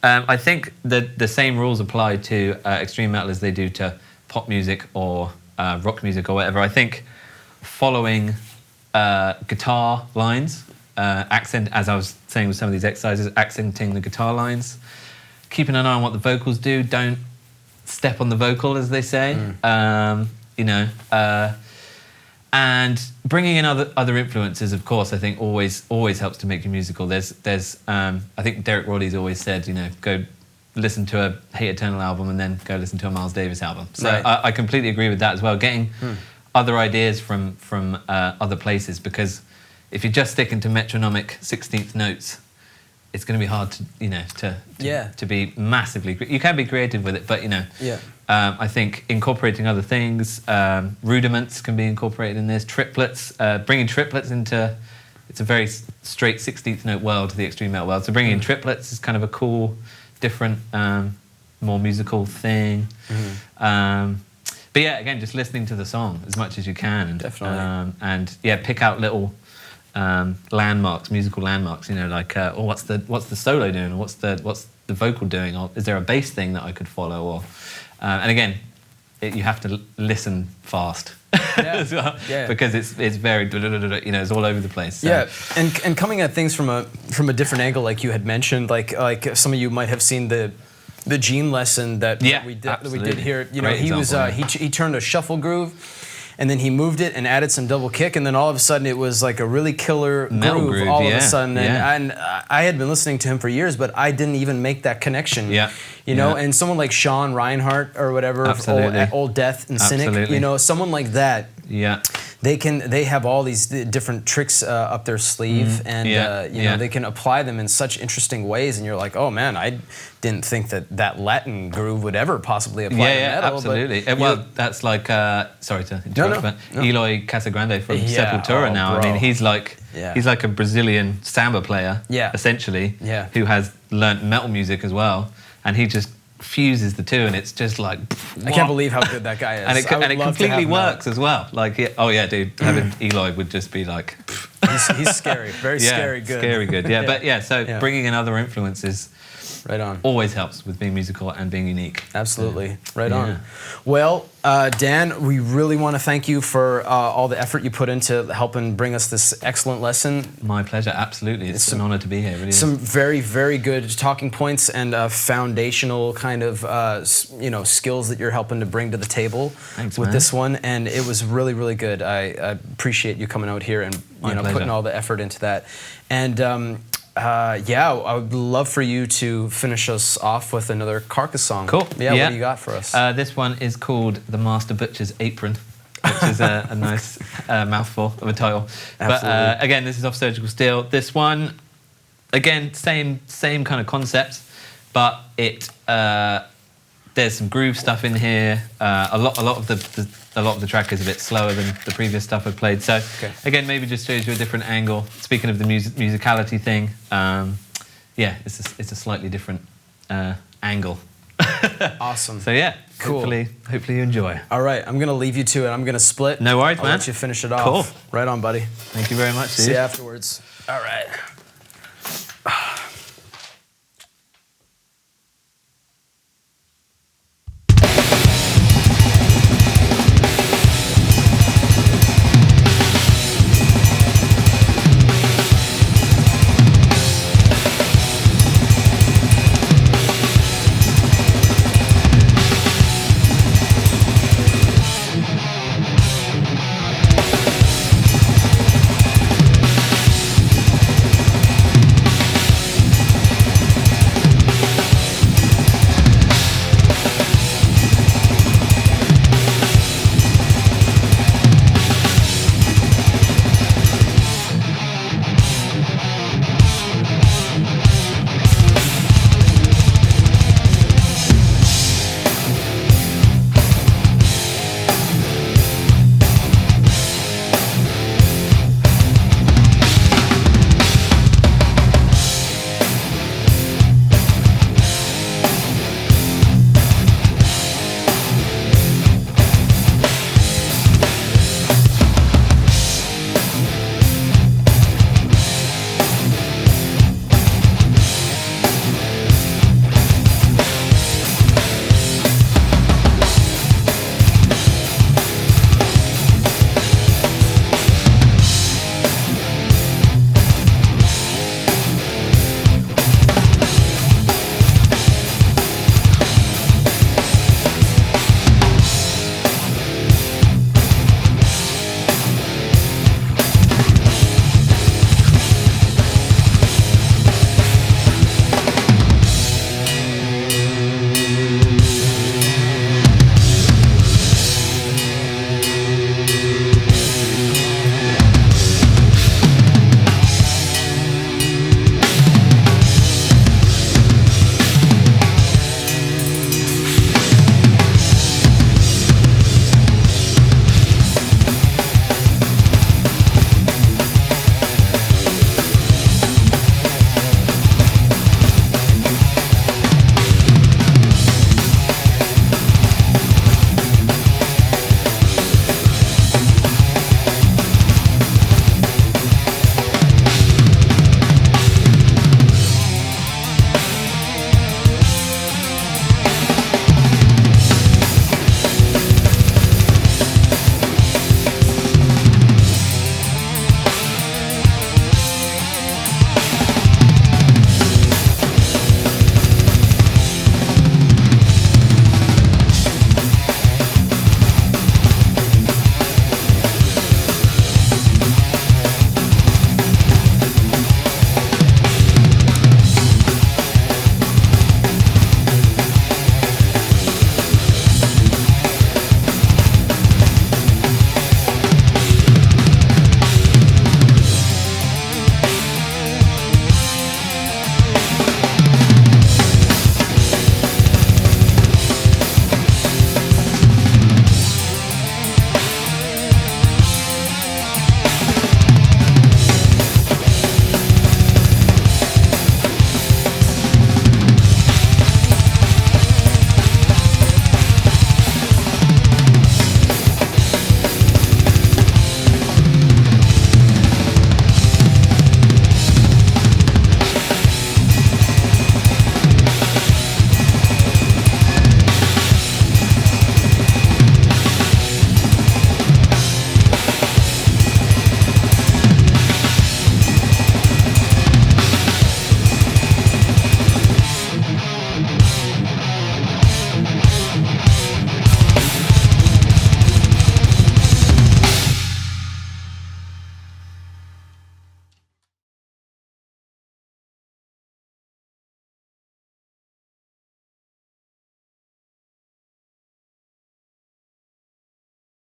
I think the same rules apply to extreme metal as they do to pop music or rock music or whatever. I think following guitar lines, accent, as I was saying with some of these exercises, accenting the guitar lines, keeping an eye on what the vocals do. Don't step on the vocal, as they say. And bringing in other influences, of course, I think always helps to make you musical. There's I think Derek Roddy's always said, go listen to a Hate Eternal album and then go listen to a Miles Davis album. So
Right.
I completely agree with that as well. Getting other ideas from other places, because if you're just sticking to metronomic 16th notes, it's going to be hard to be massively. You can be creative with it, but
Yeah.
I think incorporating other things, rudiments can be incorporated in this. Triplets, bringing triplets into, it's a very straight 16th note world, the extreme metal world. So bringing in triplets is kind of a cool, different, more musical thing. But yeah, again, just listening to the song as much as you can, and
Definitely.
and yeah, pick out little landmarks, musical landmarks. What's the solo doing, or what's the vocal doing, or is there a bass thing that I could follow, or and again, you have to listen fast as well, because it's very it's all over the place. So.
Yeah, and coming at things from a different angle, like you had mentioned, like some of you might have seen the Gene lesson that we did here.
Great
he was
example,
he turned a shuffle groove, and then he moved it and added some double kick, and then all of a sudden it was like a really killer groove all of a sudden. And I had been listening to him for years, but I didn't even make that connection. And someone like Sean Reinhart or whatever, Old Death and Cynic, someone like that.
Yeah.
They have all these different tricks up their sleeve, and they can apply them in such interesting ways, and you're like, oh man, I didn't think that Latin groove would ever possibly apply to metal.
Absolutely. That's like sorry to interrupt, but Eloy Casagrande from Sepultura now.
Bro.
I mean, he's like a Brazilian samba player, essentially, who has learnt metal music as well, and he just fuses the two, and it's just like
I can't believe how good that guy is.
And it completely works as well. Like, dude, having Eloy would just be like
he's scary, very scary good.
Scary good. Yeah, so bringing in other influences
right on
always helps with being musical and being unique.
Absolutely. Right on. Well, Dan, we really want to thank you for all the effort you put into helping bring us this excellent lesson.
My pleasure, absolutely. It's an honor to be here, really.
Some very, very good talking points and foundational kind of skills that you're helping to bring to the table.
Thanks,
with
man.
this one, and it was really, really good. I appreciate you coming out here and putting all the effort into that. And I would love for you to finish us off with another Carcass song.
Cool.
What do you got for us?
This one is called The Master Butcher's Apron, which is a nice mouthful of a title.
Absolutely.
But again, this is off Surgical Steel. This one, again, same kind of concept, but there's some groove stuff in here. A lot of the track is a bit slower than the previous stuff I've played. So again, maybe just shows you a different angle. Speaking of the musicality thing, it's a slightly different angle
Awesome.
So yeah,
Cool.
hopefully you enjoy.
All right, I'm gonna leave you to it. I'm gonna split.
No worries,
I'll
man.
let you finish it off.
Cool.
Right on, buddy.
Thank you very much, dude.
See you afterwards. All right.